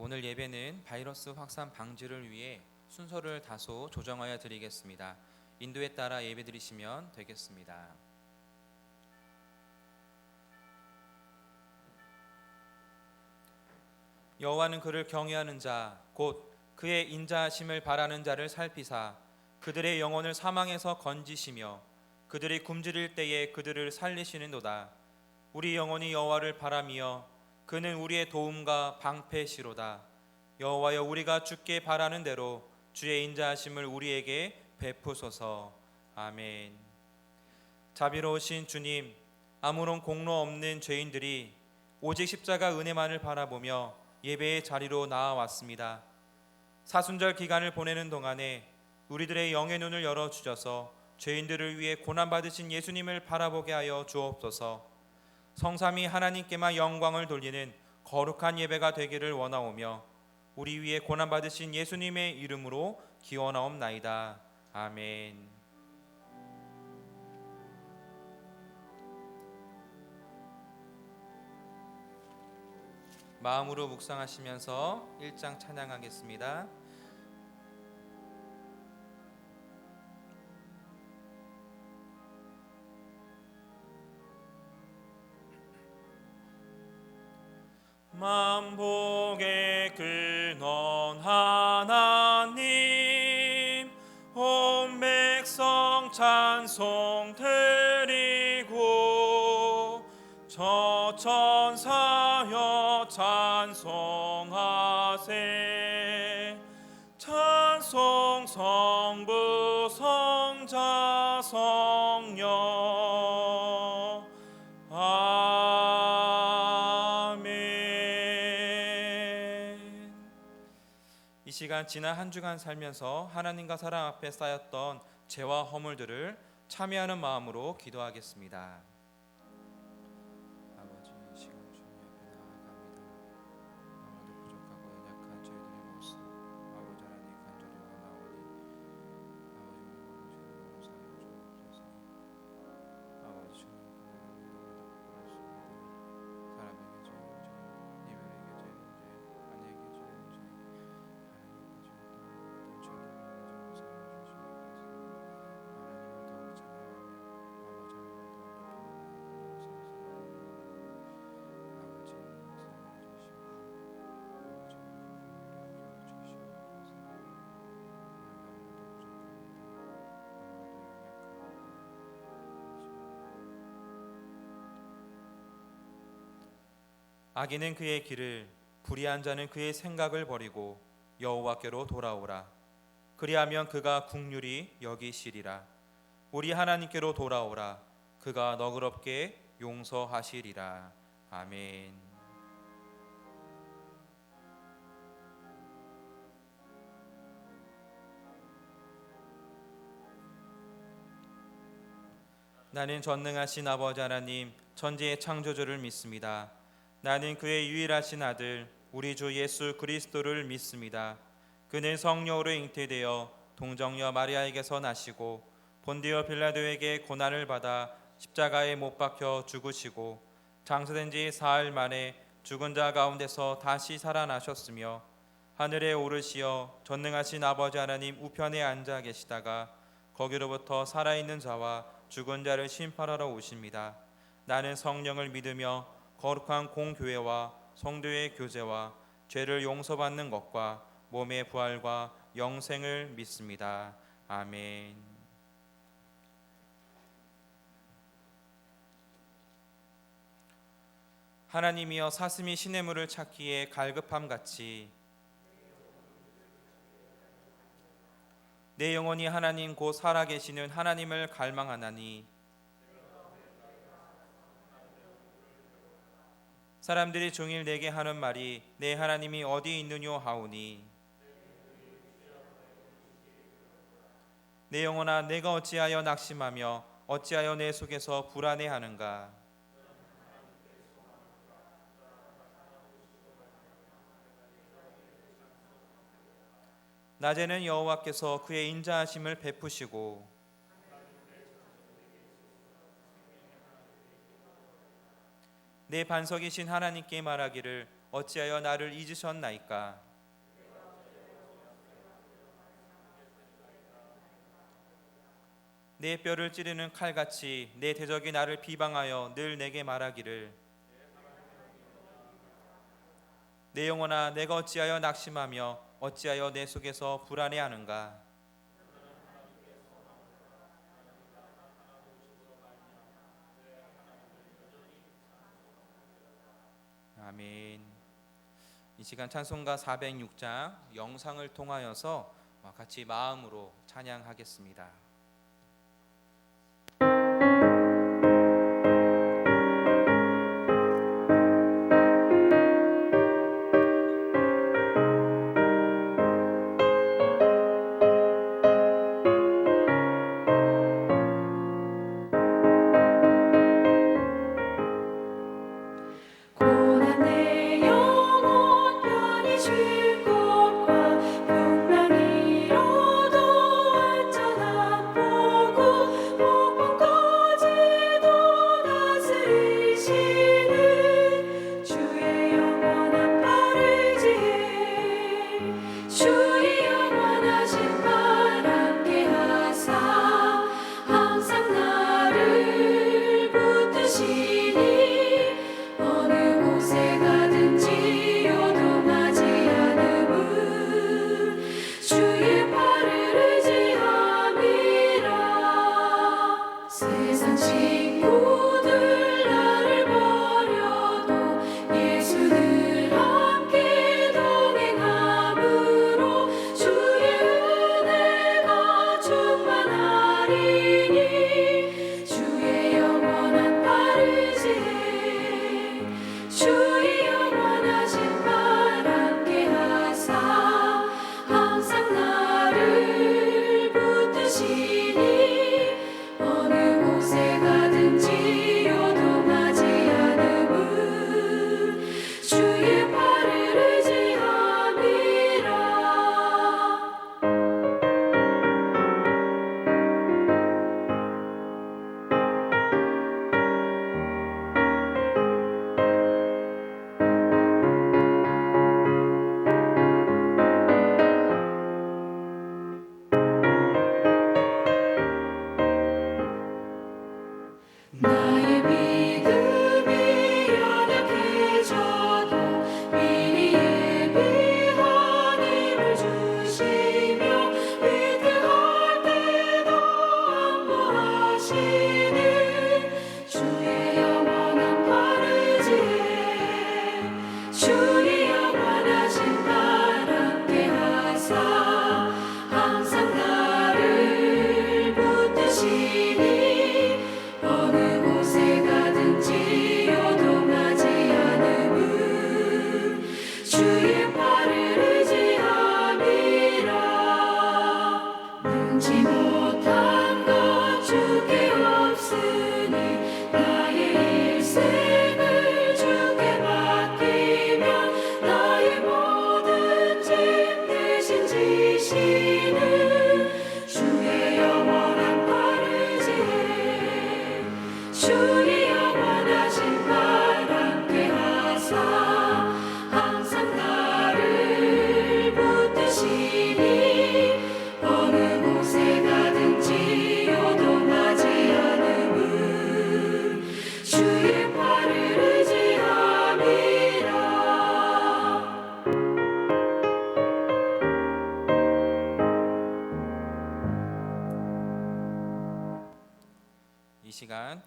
오늘 예배는 바이러스 확산 방지를 위해 순서를 다소 조정하여 드리겠습니다. 인도에 따라 예배 드리시면 되겠습니다. 여호와는 그를 경외하는 자, 곧 그의 인자하심을 바라는 자를 살피사 그들의 영혼을 사망에서 건지시며 그들이 굶주릴 때에 그들을 살리시는도다. 우리 영혼이 여호와를 바라며 그는 우리의 도움과 방패시로다. 여호와여, 우리가 주께 바라는 대로 주의 인자하심을 우리에게 베푸소서. 아멘. 자비로우신 주님, 아무런 공로 없는 죄인들이 오직 십자가 은혜만을 바라보며 예배의 자리로 나아왔습니다. 사순절 기간을 보내는 동안에 우리들의 영의 눈을 열어주셔서 죄인들을 위해 고난받으신 예수님을 바라보게 하여 주옵소서. 성삼위 하나님께만 영광을 돌리는 거룩한 예배가 되기를 원하오며 우리 위에 고난받으신 예수님의 이름으로 기원하옵나이다. 아멘. 마음으로 묵상하시면서 1장 찬양하겠습니다. 만복의 근원 하나님, 온 백성 찬송 드리고 저천사여 찬송하세. 찬송 성부 성자 성령. 이 시간 지난 한 주간 살면서 하나님과 사람 앞에 쌓였던 죄와 허물들을 참여하는 마음으로 기도하겠습니다. 아버지, 이 시간 주님 앞에 나아갑니다. 아무도 부족하고 연약한 저희들의 모습 아버지 하나님 간절히 원하오니 아버지 오늘 주님 사여 주옵소서. 아버지 주님 하나님 너무나 부끄럽습니다. 사람에게 죄는 죄, 이별에게 죄는 죄, 아내에게 죄는 죄, 악인은 그의 길을, 불의한 자는 그의 생각을 버리고 여호와께로 돌아오라. 그리하면 그가 긍휼히 여기시리라. 우리 하나님께로 돌아오라. 그가 너그럽게 용서하시리라. 아멘. 나는 전능하신 아버지 하나님, 천지의 창조주를 믿습니다. 나는 그의 유일하신 아들 우리 주 예수 그리스도를 믿습니다. 그는 성령으로 잉태되어 동정녀 마리아에게서 나시고 본디오 빌라도에게 고난을 받아 십자가에 못 박혀 죽으시고 장사된 지 사흘 만에 죽은 자 가운데서 다시 살아나셨으며 하늘에 오르시어 전능하신 아버지 하나님 우편에 앉아 계시다가 거기로부터 살아있는 자와 죽은 자를 심판하러 오십니다. 나는 성령을 믿으며 거룩한 공교회와 성도의 교제와 죄를 용서받는 것과 몸의 부활과 영생을 믿습니다. 아멘. 하나님이여, 사슴이 시냇물을 찾기에 갈급함같이 내 영혼이 하나님 곧 살아계시는 하나님을 갈망하나니 사람들이 종일 내게 하는 말이 내 하나님이 어디 있느뇨 하오니 내 영혼아, 내가 어찌하여 낙심하며 어찌하여 내 속에서 불안해하는가. 낮에는 여호와께서 그의 인자하심을 베푸시고 내 반석이신 하나님께 말하기를 어찌하여 나를 잊으셨나이까. 내 뼈를 찌르는 칼같이 내 대적이 나를 비방하여 늘 내게 말하기를, 내 영혼아 내가 어찌하여 낙심하며 어찌하여 내 속에서 불안해하는가. 아멘. 이 시간 찬송가 406장 영상을 통하여서 같이 마음으로 찬양하겠습니다. 이 시간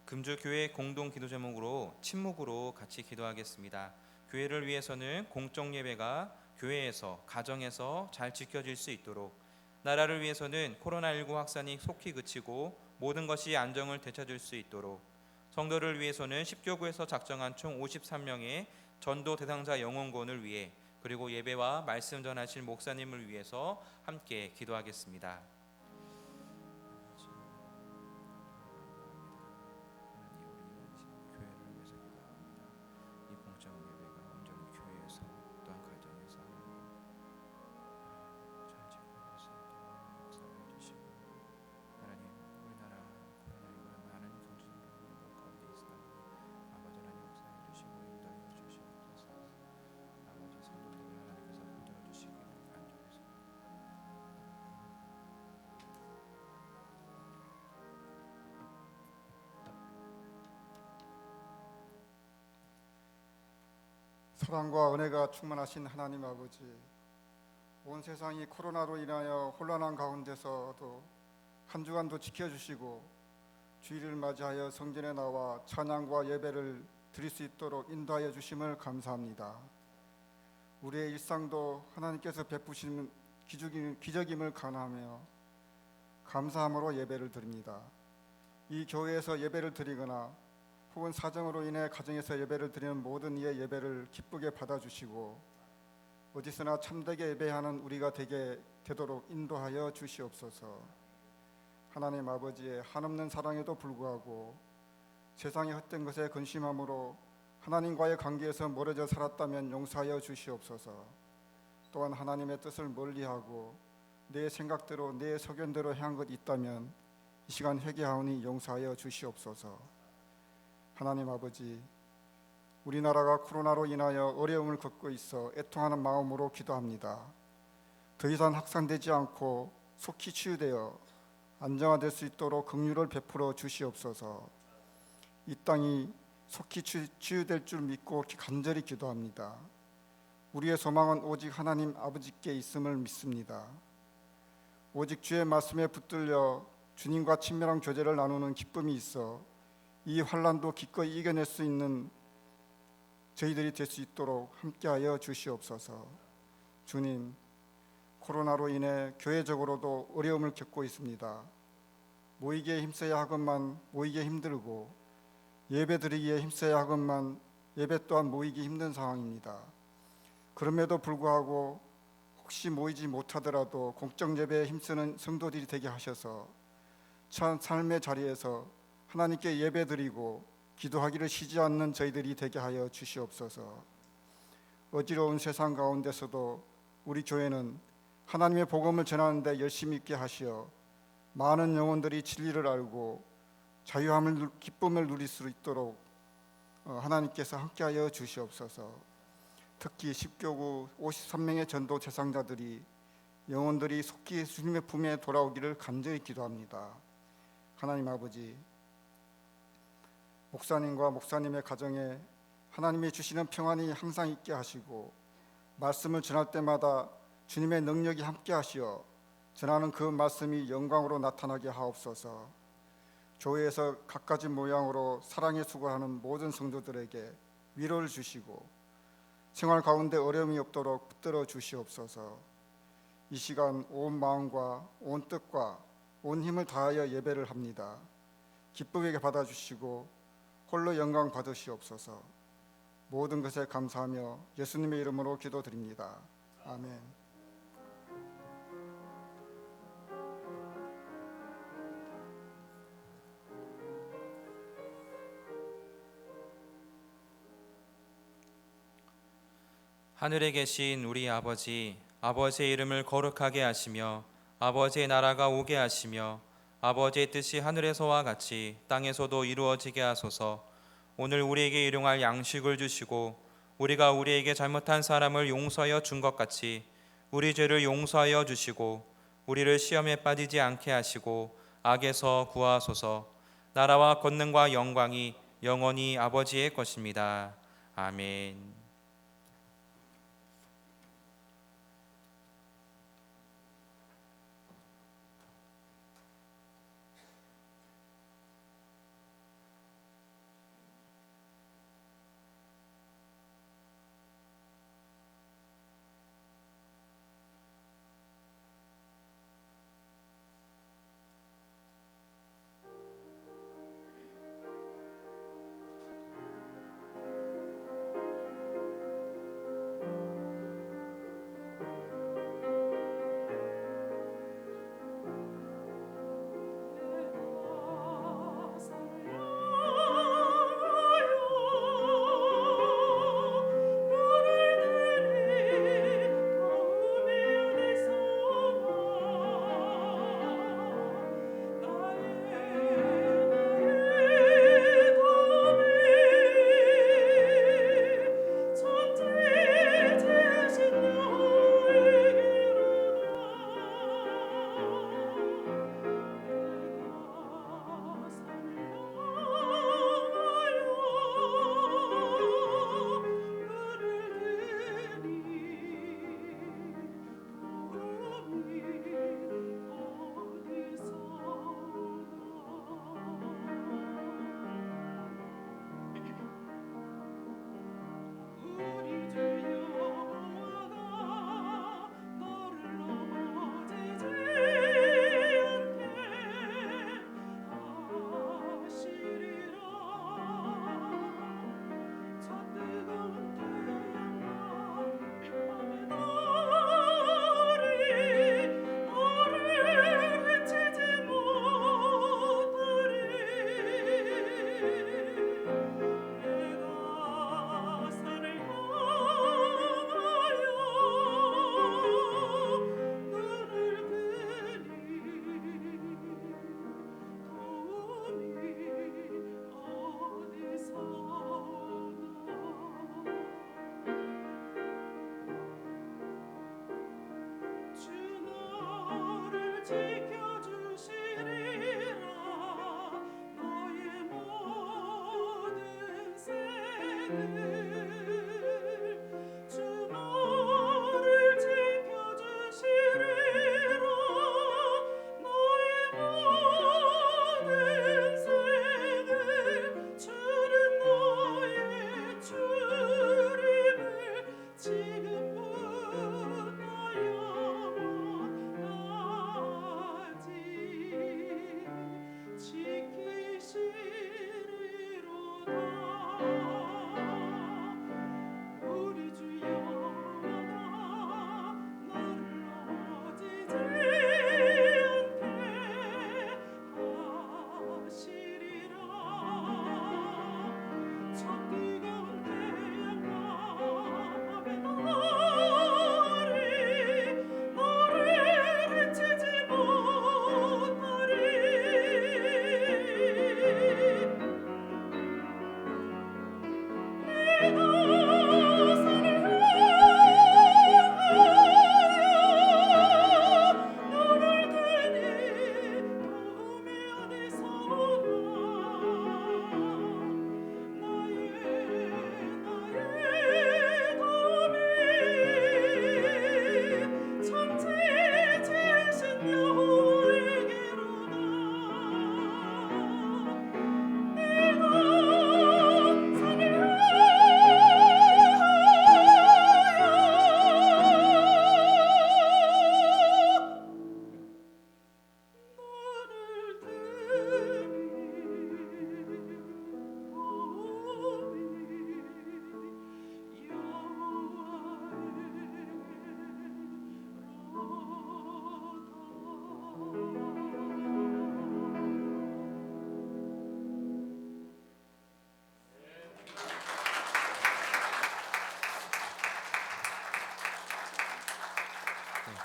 금주교회 공동 기도 제목으로 침묵으로 같이 기도하겠습니다. 교회를 위해서는 공적 예배가 교회에서 가정에서 잘 지켜질 수 있도록, 나라를 위해서는 코로나19 확산이 속히 그치고 모든 것이 안정을 되찾을 수 있도록, 성도를 위해서는 십교구에서 작정한 총 53명의 전도 대상자 영혼구원을 위해, 그리고 예배와 말씀 전하실 목사님을 위해서 함께 기도하겠습니다. 사랑과 은혜가 충만하신 하나님 아버지, 온 세상이 코로나로 인하여 혼란한 가운데서도 한 주간도 지켜주시고 주일을 맞이하여 성전에 나와 찬양과 예배를 드릴 수 있도록 인도하여 주심을 감사합니다. 우리의 일상도 하나님께서 베푸시는 기적임을 간구하며 감사함으로 예배를 드립니다. 이 교회에서 예배를 드리거나 혹은 사정으로 인해 가정에서 예배를 드리는 모든 이의 예배를 기쁘게 받아주시고 어디서나 참되게 예배하는 우리가 되도록 인도하여 주시옵소서. 하나님 아버지의 한없는 사랑에도 불구하고 세상의 헛된 것에 근심함으로 하나님과의 관계에서 멀어져 살았다면 용서하여 주시옵소서. 또한 하나님의 뜻을 멀리하고 내 생각대로 내 소견대로 행한 것 있다면 이 시간 회개하오니 용서하여 주시옵소서. 하나님 아버지, 우리나라가 코로나로 인하여 어려움을 겪고 있어 애통하는 마음으로 기도합니다. 더 이상 확산되지 않고 속히 치유되어 안정화될 수 있도록 긍휼을 베풀어 주시옵소서. 이 땅이 속히 치유될 줄 믿고 간절히 기도합니다. 우리의 소망은 오직 하나님 아버지께 있음을 믿습니다. 오직 주의 말씀에 붙들려 주님과 친밀한 교제를 나누는 기쁨이 있어 이 환난도 기꺼이 이겨낼 수 있는 저희들이 될 수 있도록 함께하여 주시옵소서. 주님, 코로나로 인해 교회적으로도 어려움을 겪고 있습니다. 모이기에 힘써야 하건만 모이기에 힘들고 예배 드리기에 힘써야 하건만 예배 또한 모이기 힘든 상황입니다. 그럼에도 불구하고 혹시 모이지 못하더라도 공적 예배에 힘쓰는 성도들이 되게 하셔서 참 삶의 자리에서 하나님께 예배드리고 기도하기를 쉬지 않는 저희들이 되게 하여 주시옵소서. 어지러운 세상 가운데서도 우리 교회는 하나님의 복음을 전하는 데 열심히 있게 하시어 많은 영혼들이 진리를 알고 자유함을 기쁨을 누릴 수 있도록 하나님께서 함께하여 주시옵소서. 특히 10교구 53명의 전도 대상자들이 영혼들이 속히 주님의 품에 돌아오기를 간절히 기도합니다. 하나님 아버지, 목사님과 목사님의 가정에 하나님이 주시는 평안이 항상 있게 하시고 말씀을 전할 때마다 주님의 능력이 함께 하시어 전하는 그 말씀이 영광으로 나타나게 하옵소서. 교회에서 갖가지 모양으로 사랑에 수고하는 모든 성도들에게 위로를 주시고 생활 가운데 어려움이 없도록 붙들어 주시옵소서. 이 시간 온 마음과 온 뜻과 온 힘을 다하여 예배를 합니다. 기쁘게 받아주시고 홀로 영광 받으시옵소서. 모든 것에 감사하며 예수님의 이름으로 기도드립니다. 아멘. 하늘에 계신 우리 아버지, 아버지의 이름을 거룩하게 하시며 아버지의 나라가 오게 하시며 아버지의 뜻이 하늘에서와 같이 땅에서도 이루어지게 하소서. 오늘 우리에게 일용할 양식을 주시고 우리가 우리에게 잘못한 사람을 용서하여 준 것 같이 우리 죄를 용서하여 주시고 우리를 시험에 빠지지 않게 하시고 악에서 구하소서. 나라와 권능과 영광이 영원히 아버지의 것입니다. 아멘.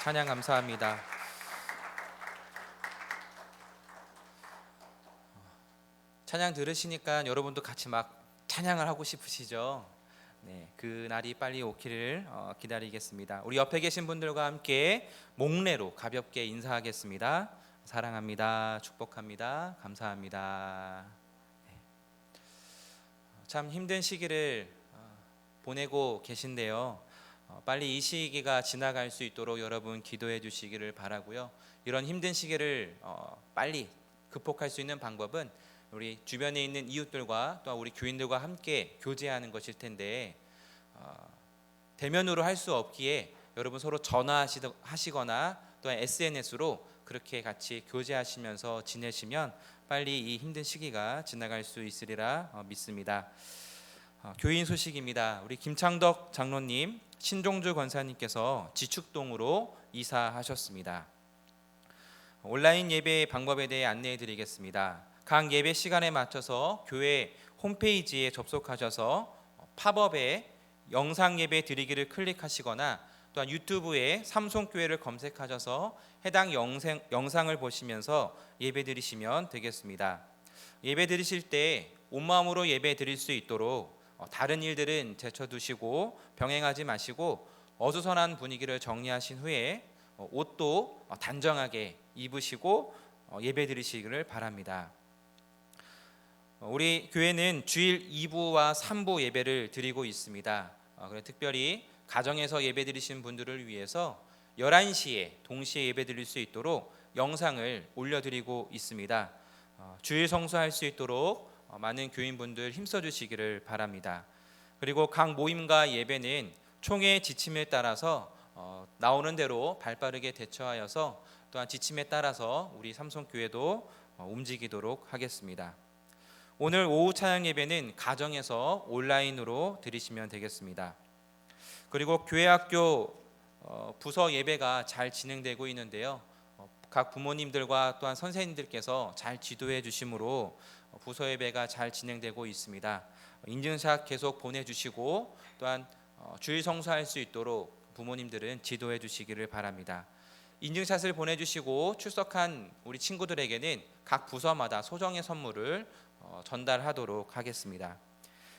찬양 감사합니다. 찬양 들으시니까 여러분도 같이 막 찬양을 하고 싶으시죠? 네, 그 날이 빨리 오기를 기다리겠습니다. 우리 옆에 계신 분들과 함께 목례로 가볍게 인사하겠습니다. 사랑합니다. 축복합니다. 감사합니다. 네. 참 힘든 시기를 보내고 계신데요. 빨리 이 시기가 지나갈 수 있도록 여러분 기도해 주시기를 바라고요. 이런 힘든 시기를 빨리 극복할 수 있는 방법은 우리 주변에 있는 이웃들과 또 우리 교인들과 함께 교제하는 것일 텐데 대면으로 할 수 없기에 여러분 서로 전화하시거나 또한 SNS로 그렇게 같이 교제하시면서 지내시면 빨리 이 힘든 시기가 지나갈 수 있으리라 믿습니다. 교인 소식입니다. 우리 김창덕 장로님, 신종주 권사님께서 지축동으로 이사하셨습니다. 온라인 예배 방법에 대해 안내해 드리겠습니다. 각 예배 시간에 맞춰서 교회 홈페이지에 접속하셔서 팝업에 영상 예배 드리기를 클릭하시거나 또한 유튜브에 삼송교회를 검색하셔서 해당 영상을 보시면서 예배 드리시면 되겠습니다. 예배 드리실 때 온 마음으로 예배 드릴 수 있도록 다른 일들은 제쳐두시고 병행하지 마시고 어수선한 분위기를 정리하신 후에 옷도 단정하게 입으시고 예배 드리시기를 바랍니다. 우리 교회는 주일 2부와 3부 예배를 드리고 있습니다. 특별히 가정에서 예배 드리신 분들을 위해서 11시에 동시에 예배 드릴 수 있도록 영상을 올려드리고 있습니다. 주일 성수할 수 있도록 많은 교인분들 힘써 주시기를 바랍니다. 그리고 각 모임과 예배는 총회 지침에 따라서 나오는 대로 발빠르게 대처하여서 또한 지침에 따라서 우리 삼성교회도 움직이도록 하겠습니다. 오늘 오후 찬양 예배는 가정에서 온라인으로 드리시면 되겠습니다. 그리고 교회학교 부서 예배가 잘 진행되고 있는데요. 각 부모님들과 또한 선생님들께서 잘 지도해 주심으로 부서 예배가 잘 진행되고 있습니다. 인증샷 계속 보내주시고 또한 주일 성수할 수 있도록 부모님들은 지도해 주시기를 바랍니다. 인증샷을 보내주시고 출석한 우리 친구들에게는 각 부서마다 소정의 선물을 전달하도록 하겠습니다.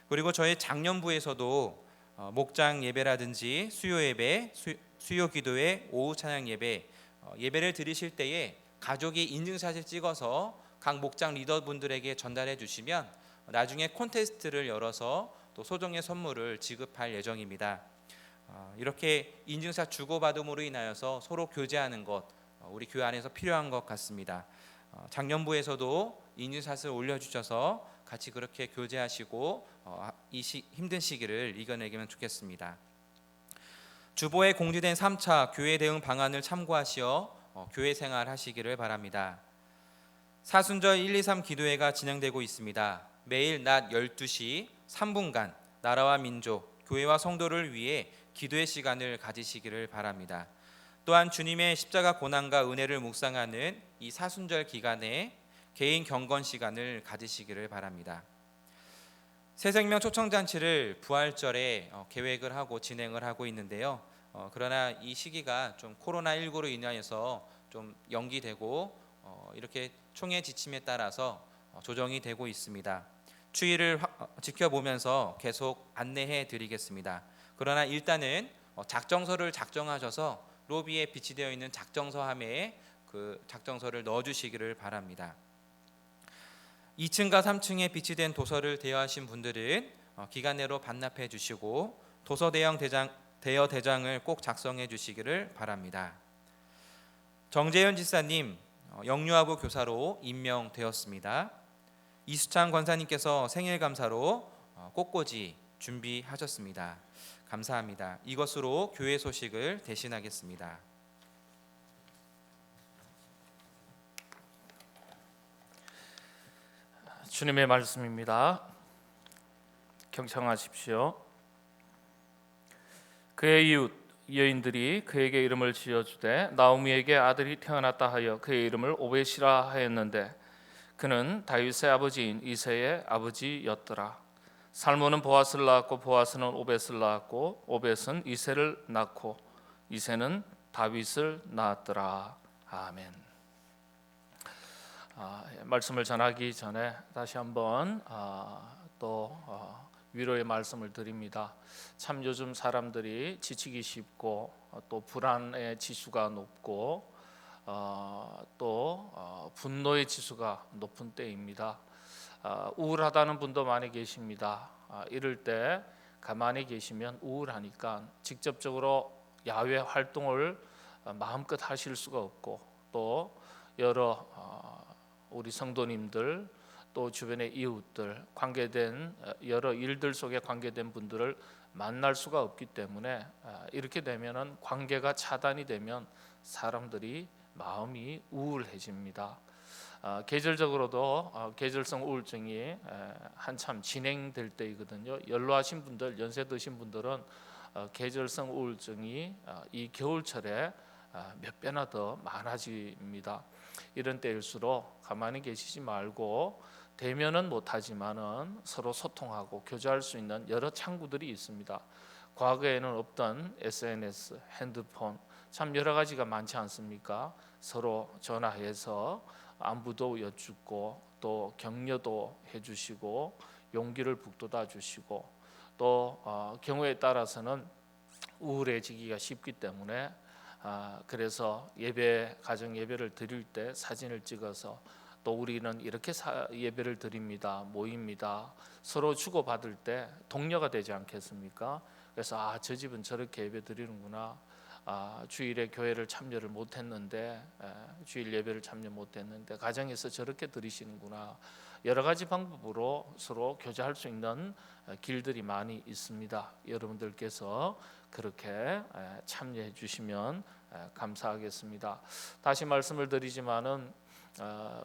그리고 저희 장년부에서도 목장 예배라든지 수요 예배, 수요 기도회, 오후 찬양 예배, 예배를 드리실 때에 가족이 인증샷을 찍어서 각 목장 리더분들에게 전달해 주시면 나중에 콘테스트를 열어서 또 소정의 선물을 지급할 예정입니다. 이렇게 인증샷 주고받음으로 인하여서 서로 교제하는 것, 우리 교회 안에서 필요한 것 같습니다. 작년부에서도 인증샷을 올려주셔서 같이 그렇게 교제하시고 힘든 시기를 이겨내기면 좋겠습니다. 주보에 공지된 3차 교회 대응 방안을 참고하시어 교회 생활 하시기를 바랍니다. 사순절 1, 2, 3 기도회가 진행되고 있습니다. 매일 낮 12시 3분간 나라와 민족, 교회와 성도를 위해 기도의 시간을 가지시기를 바랍니다. 또한 주님의 십자가 고난과 은혜를 묵상하는 이 사순절 기간에 개인 경건 시간을 가지시기를 바랍니다. 새생명 초청잔치를 부활절에 계획을 하고 진행을 하고 있는데요. 그러나 이 시기가 좀 코로나19로 인하여서 좀 연기되고 이렇게 총회 지침에 따라서 조정이 되고 있습니다. 추이를 지켜보면서 계속 안내해 드리겠습니다. 그러나 일단은 작정서를 작정하셔서 로비에 비치되어 있는 작정서 함에 그 작정서를 넣어주시기를 바랍니다. 2층과 3층에 비치된 도서를 대여하신 분들은 기간 내로 반납해 주시고 도서 대여 대장을 꼭 작성해 주시기를 바랍니다. 정재현 지사님 영유아부 교사로 임명되었습니다. 이수창 권사님께서 생일 감사로 꽃꽂이 준비하셨습니다. 감사합니다. 이것으로 교회 소식을 대신하겠습니다. 주님의 말씀입니다. 경청하십시오. 그의 이웃 여인들이 그에게 이름을 지어주되 나오미에게 아들이 태어났다 하여 그의 이름을 오벳이라 하였는데 그는 다윗의 아버지인 이새의 아버지였더라. 살몬은 보아스를 낳았고 보아스는 오벳을 낳았고 오벳은 이새를 낳고 이새는 다윗을 낳았더라. 아멘. 말씀을 전하기 전에 다시 한번 위로의 말씀을 드립니다. 참 요즘 사람들이 지치기 쉽고 또 불안의 지수가 높고 또 분노의 지수가 높은 때입니다. 우울하다는 분도 많이 계십니다. 이럴 때 가만히 계시면 우울하니까 직접적으로 야외 활동을 마음껏 하실 수가 없고 또 여러 우리 성도님들 또 주변의 이웃들 관계된 여러 일들 속에 관계된 분들을 만날 수가 없기 때문에 이렇게 되면은 관계가 차단이 되면 사람들이 마음이 우울해집니다. 계절적으로도 계절성 우울증이 한참 진행될 때이거든요. 연로하신 분들, 연세 드신 분들은 계절성 우울증이 이 겨울철에 몇 배나 더 많아집니다. 이런 때일수록 가만히 계시지 말고 대면은 못하지만은 서로 소통하고 교제할 수 있는 여러 창구들이 있습니다. 과거에는 없던 SNS, 핸드폰 참 여러 가지가 많지 않습니까? 서로 전화해서 안부도 여쭙고 또 격려도 해주시고 용기를 북돋아 주시고 또 경우에 따라서는 우울해지기가 쉽기 때문에 그래서 가정 예배를 드릴 때 사진을 찍어서 또 우리는 이렇게 예배를 드립니다. 모입니다. 서로 주고받을 때 동료가 되지 않겠습니까? 그래서 저 집은 저렇게 예배 드리는구나. 주일에 교회를 참여를 못했는데 주일 예배를 참여 못했는데 가정에서 저렇게 드리시는구나. 여러 가지 방법으로 서로 교제할 수 있는 길들이 많이 있습니다. 여러분들께서 그렇게 참여해 주시면 감사하겠습니다. 다시 말씀을 드리지만은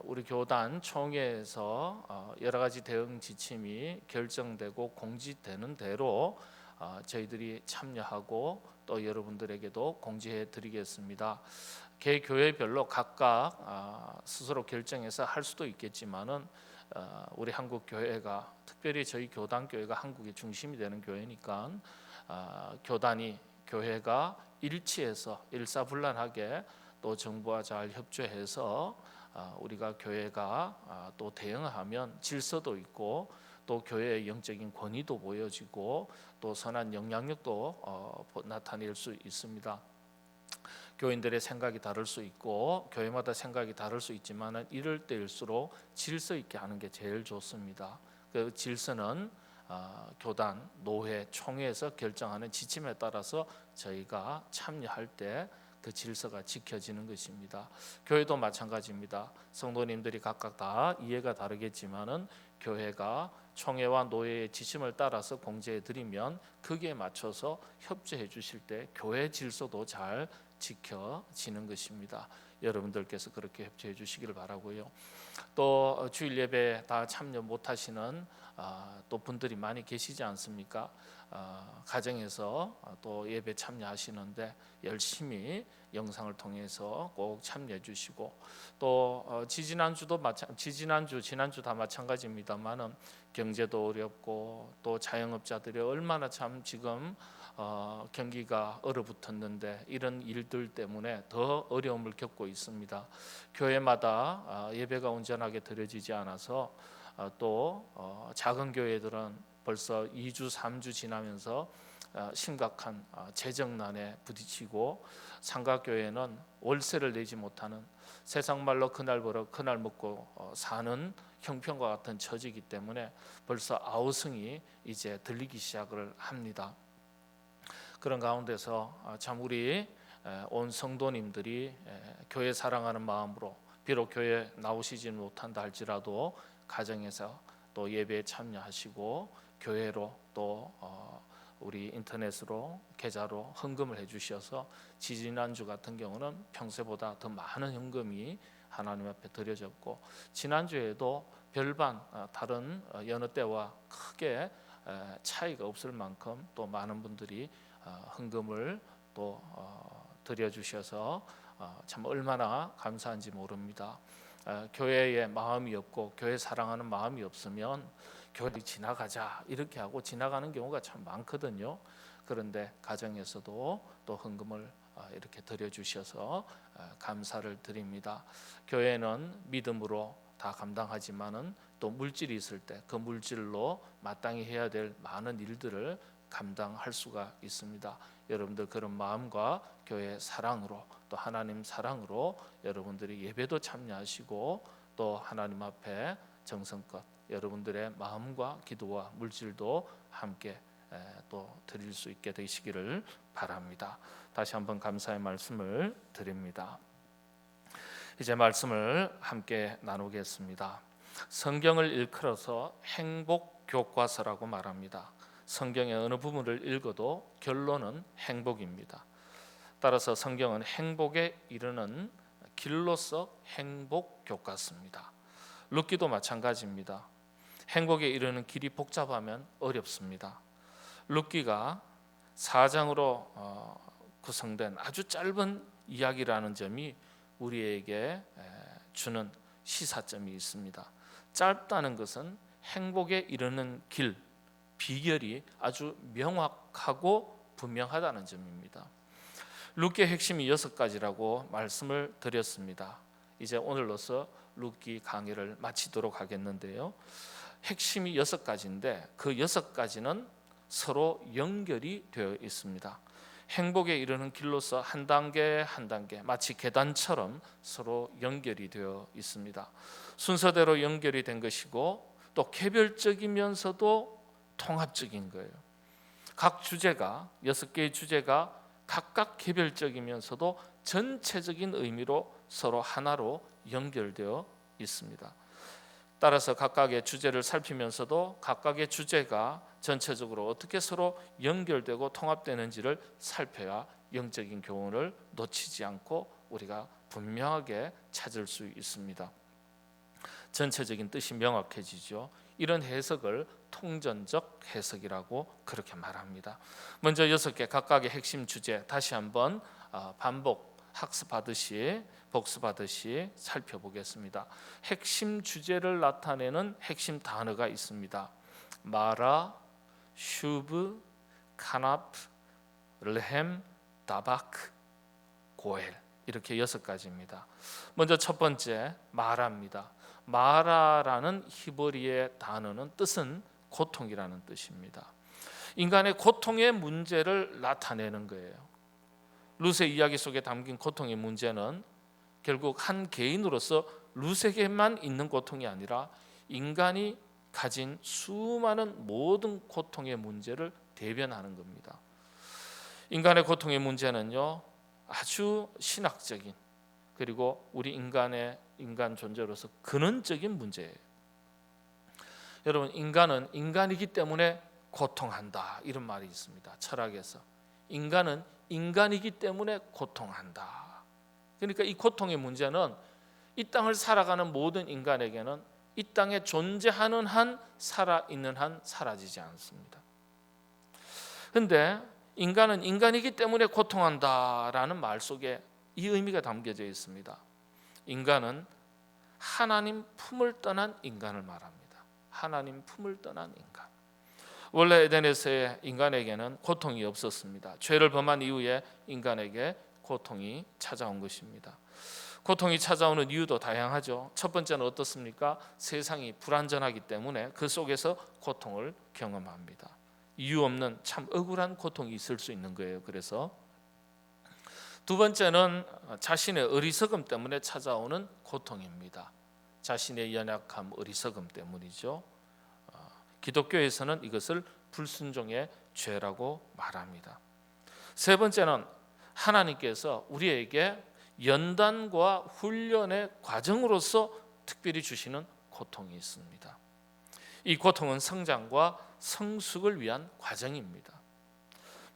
우리 교단 총회에서 여러 가지 대응 지침이 결정되고 공지되는 대로 저희들이 참여하고 또 여러분들에게도 공지해 드리겠습니다. 개 교회별로 각각 스스로 결정해서 할 수도 있겠지만은 우리 한국 교회가 특별히 저희 교단 교회가 한국의 중심이 되는 교회니까 교회가 일치해서 일사불란하게 또 정부와 잘 협조해서 우리가 교회가 또 대응하면 질서도 있고 또 교회의 영적인 권위도 보여지고 또 선한 영향력도 나타낼 수 있습니다. 교인들의 생각이 다를 수 있고 교회마다 생각이 다를 수 있지만은 이럴 때일수록 질서 있게 하는 게 제일 좋습니다. 그 질서는 교단, 노회, 총회에서 결정하는 지침에 따라서 저희가 참여할 때 그 질서가 지켜지는 것입니다. 교회도 마찬가지입니다. 성도님들이 각각 다 이해가 다르겠지만은 교회가 총회와 노회의 지침을 따라서 공제해 드리면 거기에 맞춰서 협조해 주실 때 교회 질서도 잘 지켜지는 것입니다. 여러분들께서 그렇게 협조해 주시기를 바라고요. 또 주일 예배 다 참여 못하시는 또 분들이 많이 계시지 않습니까? 가정에서 또 예배 참여하시는데 열심히 영상을 통해서 꼭 참여해 주시고 또 지난주 다 마찬가지입니다만은 경제도 어렵고 또 자영업자들이 얼마나 참 지금 경기가 얼어붙었는데 이런 일들 때문에 더 어려움을 겪고 있습니다. 교회마다 예배가 온전하게 드려지지 않아서 또 작은 교회들은 벌써 2주 3주 지나면서 심각한 재정난에 부딪히고 상가교회는 월세를 내지 못하는 세상 말로 그날 벌어 그날 먹고 사는 형편과 같은 처지이기 때문에 벌써 아우성이 이제 들리기 시작을 합니다. 그런 가운데서 참 우리 온 성도님들이 교회 사랑하는 마음으로 비록 교회 나오시지 못한다 할지라도 가정에서 또 예배에 참여하시고 교회로 또 우리 인터넷으로 계좌로 헌금을 해주셔서 지지난주 같은 경우는 평소보다 더 많은 헌금이 하나님 앞에 드려졌고 지난주에도 별반 다른 여느 때와 크게 차이가 없을 만큼 또 많은 분들이 헌금을 또 드려주셔서 참 얼마나 감사한지 모릅니다. 교회에 마음이 없고 교회 사랑하는 마음이 없으면 교회 지나가자 이렇게 하고 지나가는 경우가 참 많거든요. 그런데 가정에서도 또 헌금을 이렇게 드려주셔서 감사를 드립니다. 교회는 믿음으로 다 감당하지만은 또 물질이 있을 때 그 물질로 마땅히 해야 될 많은 일들을 감당할 수가 있습니다. 여러분들 그런 마음과 교회 사랑으로 또 하나님 사랑으로 여러분들이 예배도 참여하시고 또 하나님 앞에 정성껏 여러분들의 마음과 기도와 물질도 함께 또 드릴 수 있게 되시기를 바랍니다. 다시 한번 감사의 말씀을 드립니다. 이제 말씀을 함께 나누겠습니다. 성경을 일컬어서 행복 교과서라고 말합니다. 성경의 어느 부분을 읽어도 결론은 행복입니다. 따라서 성경은 행복에 이르는 길로서 행복 교과서입니다. 룻기도 마찬가지입니다. 행복에 이르는 길이 복잡하면 어렵습니다. 룻기가 4장으로 구성된 아주 짧은 이야기라는 점이 우리에게 주는 시사점이 있습니다. 짧다는 것은 행복에 이르는 길, 비결이 아주 명확하고 분명하다는 점입니다. 룻기의 핵심이 6가지라고 말씀을 드렸습니다. 이제 오늘로서 룻기 강의를 마치도록 하겠는데요. 핵심이 6가지인데 그 6가지는 서로 연결이 되어 있습니다. 행복에 이르는 길로서 한 단계 한 단계 마치 계단처럼 서로 연결이 되어 있습니다. 순서대로 연결이 된 것이고 또 개별적이면서도 통합적인 거예요. 각 주제가 6개의 주제가 각각 개별적이면서도 전체적인 의미로 서로 하나로 연결되어 있습니다. 따라서 각각의 주제를 살피면서도 각각의 주제가 전체적으로 어떻게 서로 연결되고 통합되는지를 살펴야 영적인 교훈을 놓치지 않고 우리가 분명하게 찾을 수 있습니다. 전체적인 뜻이 명확해지죠. 이런 해석을 통전적 해석이라고 그렇게 말합니다. 먼저 6개 각각의 핵심 주제 다시 한번 반복 학습하듯이 복습하듯이 살펴보겠습니다. 핵심 주제를 나타내는 핵심 단어가 있습니다. 마라, 슈브, 카나프, 르헴, 다바크, 고엘 이렇게 6가지입니다. 먼저 첫 번째 마라입니다. 마라라는 히브리의 단어는 뜻은 고통이라는 뜻입니다. 인간의 고통의 문제를 나타내는 거예요. 룻의 이야기 속에 담긴 고통의 문제는 결국 한 개인으로서 룻에게만 있는 고통이 아니라 인간이 가진 수많은 모든 고통의 문제를 대변하는 겁니다. 인간의 고통의 문제는요, 아주 신학적인, 그리고 우리 인간 존재로서 근원적인 문제예요. 여러분, 인간은 인간이기 때문에 고통한다, 이런 말이 있습니다. 철학에서 인간은 인간이기 때문에 고통한다. 그러니까 이 고통의 문제는 이 땅을 살아가는 모든 인간에게는 이 땅에 존재하는 한, 살아있는 한 사라지지 않습니다. 그런데 인간은 인간이기 때문에 고통한다라는 말 속에 이 의미가 담겨져 있습니다. 인간은 하나님 품을 떠난 인간을 말합니다. 하나님 품을 떠난 인간. 원래 에덴에서의 인간에게는 고통이 없었습니다. 죄를 범한 이후에 인간에게 고통이 찾아온 것입니다. 고통이 찾아오는 이유도 다양하죠. 첫 번째는 어떻습니까? 세상이 불안전하기 때문에 그 속에서 고통을 경험합니다. 이유 없는 참 억울한 고통이 있을 수 있는 거예요. 그래서 두 번째는 자신의 어리석음 때문에 찾아오는 고통입니다. 자신의 연약함, 어리석음 때문이죠. 기독교에서는 이것을 불순종의 죄라고 말합니다. 세 번째는 하나님께서 우리에게 연단과 훈련의 과정으로서 특별히 주시는 고통이 있습니다. 이 고통은 성장과 성숙을 위한 과정입니다.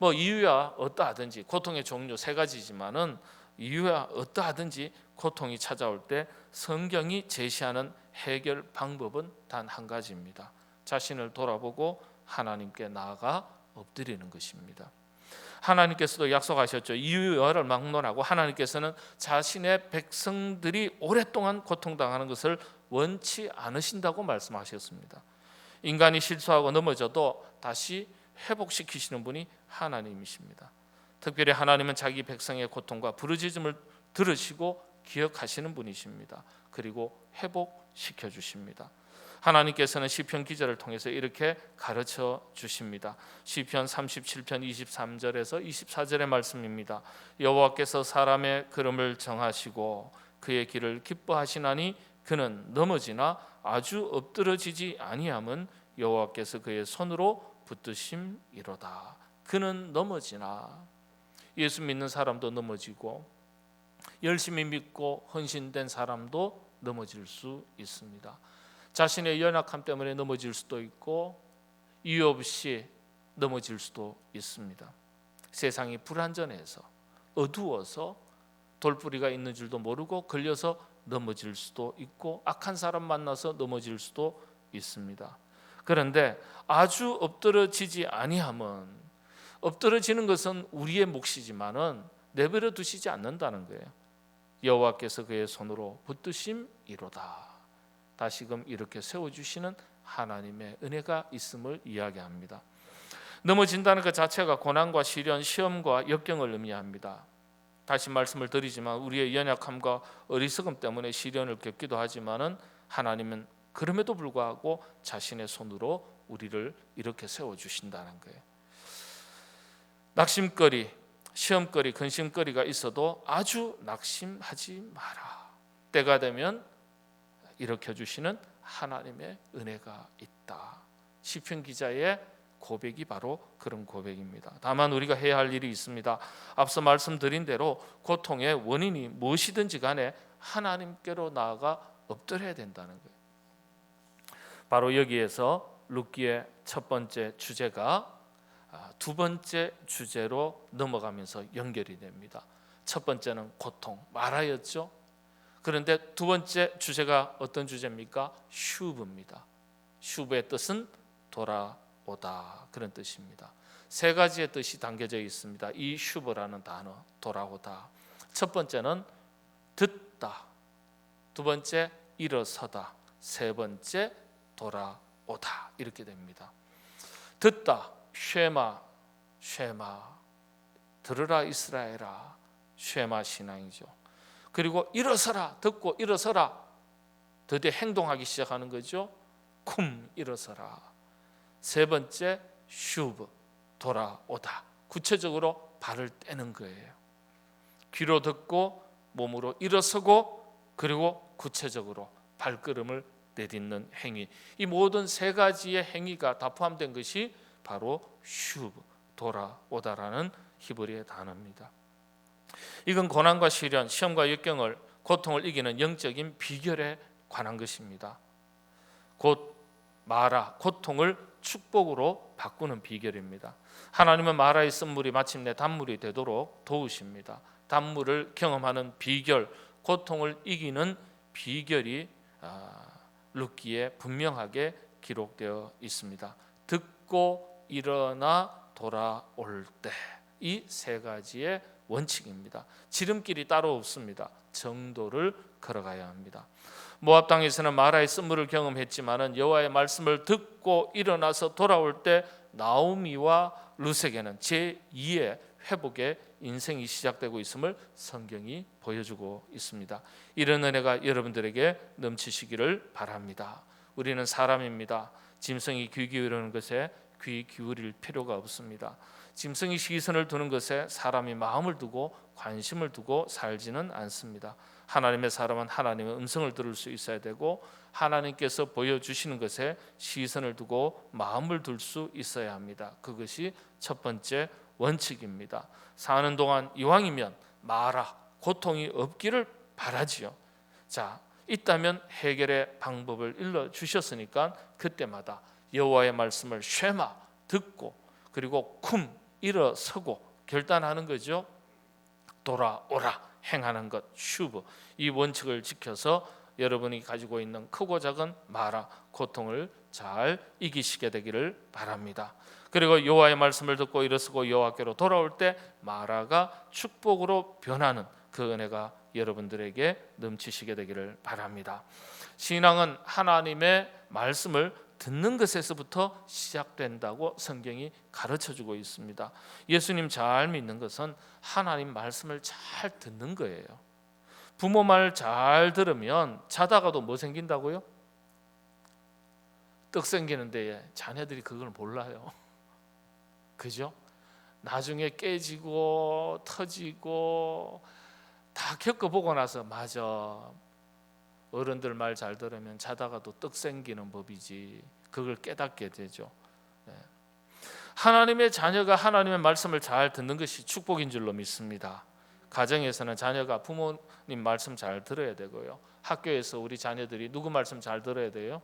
이유야 어떠하든지, 고통의 종류 세 가지지만은 이유야 어떠하든지 고통이 찾아올 때 성경이 제시하는 해결 방법은 단 한 가지입니다. 자신을 돌아보고 하나님께 나아가 엎드리는 것입니다. 하나님께서도 약속하셨죠. 이유야를 막론하고 하나님께서는 자신의 백성들이 오랫동안 고통당하는 것을 원치 않으신다고 말씀하셨습니다. 인간이 실수하고 넘어져도 다시 회복시키시는 분이 하나님이십니다. 특별히 하나님은 자기 백성의 고통과 부르짖음을 들으시고 기억하시는 분이십니다. 그리고 회복시켜 주십니다. 하나님께서는 시편 기자를 통해서 이렇게 가르쳐 주십니다. 시편 37편 23절에서 24절의 말씀입니다. 여호와께서 사람의 걸음을 정하시고 그의 길을 기뻐하시나니 그는 넘어지나 아주 엎드러지지 아니함은 여호와께서 그의 손으로 붙드심이로다. 그는 넘어지나, 예수 믿는 사람도 넘어지고 열심히 믿고 헌신된 사람도 넘어질 수 있습니다. 자신의 연약함 때문에 넘어질 수도 있고 이유 없이 넘어질 수도 있습니다. 세상이 불안전해서 어두워서 돌뿌리가 있는 줄도 모르고 걸려서 넘어질 수도 있고 악한 사람 만나서 넘어질 수도 있습니다. 그런데 아주 엎드러지지 아니함은, 엎드러지는 것은 우리의 몫이지만은 내버려 두시지 않는다는 거예요. 여호와께서 그의 손으로 붙드심이로다. 다시금 이렇게 세워주시는 하나님의 은혜가 있음을 이야기합니다. 넘어진다는 것 자체가 고난과 시련, 시험과 역경을 의미합니다. 다시 말씀을 드리지만 우리의 연약함과 어리석음 때문에 시련을 겪기도 하지만은 하나님은 그럼에도 불구하고 자신의 손으로 우리를 이렇게 세워주신다는 거예요. 낙심거리, 시험거리, 근심거리가 있어도 아주 낙심하지 마라. 때가 되면 일으켜주시는 하나님의 은혜가 있다. 시편 기자의 고백이 바로 그런 고백입니다. 다만 우리가 해야 할 일이 있습니다. 앞서 말씀드린 대로 고통의 원인이 무엇이든지 간에 하나님께로 나아가 엎드려야 된다는 거예요. 바로 여기에서 룻기의 첫 번째 주제가 두 번째 주제로 넘어가면서 연결이 됩니다. 첫 번째는 고통, 마라였죠. 그런데 두 번째 주제가 어떤 주제입니까? 슈브입니다. 슈브의 뜻은 돌아오다, 그런 뜻입니다. 세 가지의 뜻이 담겨져 있습니다. 이 슈브라는 단어, 돌아오다. 첫 번째는 듣다, 두 번째 일어서다, 세 번째 돌아오다, 이렇게 됩니다. 듣다, 쉐마, 쉐마, 들으라 이스라엘아, 쉐마 신앙이죠. 그리고 일어서라, 듣고 일어서라, 드디어 행동하기 시작하는 거죠. 쿰, 일어서라. 세 번째 슈브, 돌아오다, 구체적으로 발을 떼는 거예요. 귀로 듣고 몸으로 일어서고 그리고 구체적으로 발걸음을 내딛는 행위, 이 모든 세 가지의 행위가 다 포함된 것이 바로 슈브, 돌아오다라는 히브리의 단어입니다. 이건 고난과 시련, 시험과 역경을, 고통을 이기는 영적인 비결에 관한 것입니다. 곧 마라, 고통을 축복으로 바꾸는 비결입니다. 하나님은 마라의 쓴물이 마침내 단물이 되도록 도우십니다. 단물을 경험하는 비결, 고통을 이기는 비결이 룻기에 분명하게 기록되어 있습니다. 듣고 일어나 돌아올 때, 이 세 가지의 원칙입니다. 지름길이 따로 없습니다. 정도를 걸어가야 합니다. 모압 땅에서는 마라의 쓴물을 경험했지만은 여호와의 말씀을 듣고 일어나서 돌아올 때 나오미와 룻에게는 제2의 회복의 인생이 시작되고 있음을 성경이 보여주고 있습니다. 이런 은혜가 여러분들에게 넘치시기를 바랍니다. 우리는 사람입니다. 짐승이 귀 기울이는 것에 귀 기울일 필요가 없습니다. 짐승이 시선을 두는 것에 사람이 마음을 두고 관심을 두고 살지는 않습니다. 하나님의 사람은 하나님의 음성을 들을 수 있어야 되고 하나님께서 보여주시는 것에 시선을 두고 마음을 둘 수 있어야 합니다. 그것이 첫 번째 원칙입니다. 사는 동안 이왕이면 마라, 고통이 없기를 바라지요. 자, 있다면 해결의 방법을 일러주셨으니까 그때마다 여호와의 말씀을 쉐마 듣고 그리고 쿰 일어서고 결단하는 거죠. 돌아오라 행하는 것, 슈브, 이 원칙을 지켜서 여러분이 가지고 있는 크고 작은 마라, 고통을 잘 이기시게 되기를 바랍니다. 그리고 여호와의 말씀을 듣고 일어서고 여호와께로 돌아올 때 마라가 축복으로 변하는 그 은혜가 여러분들에게 넘치시게 되기를 바랍니다. 신앙은 하나님의 말씀을 듣는 것에서부터 시작된다고 성경이 가르쳐주고 있습니다. 예수님 잘 믿는 것은 하나님 말씀을 잘 듣는 거예요. 부모 말 잘 들으면 자다가도 뭐 생긴다고요? 떡 생기는데 자녀들이 그걸 몰라요. 그죠? 나중에 깨지고 터지고 다 겪어보고 나서 맞아, 어른들 말 잘 들으면 자다가도 떡 생기는 법이지, 그걸 깨닫게 되죠. 하나님의 자녀가 하나님의 말씀을 잘 듣는 것이 축복인 줄로 믿습니다. 가정에서는 자녀가 부모님 말씀 잘 들어야 되고요. 학교에서 우리 자녀들이 누구 말씀 잘 들어야 돼요?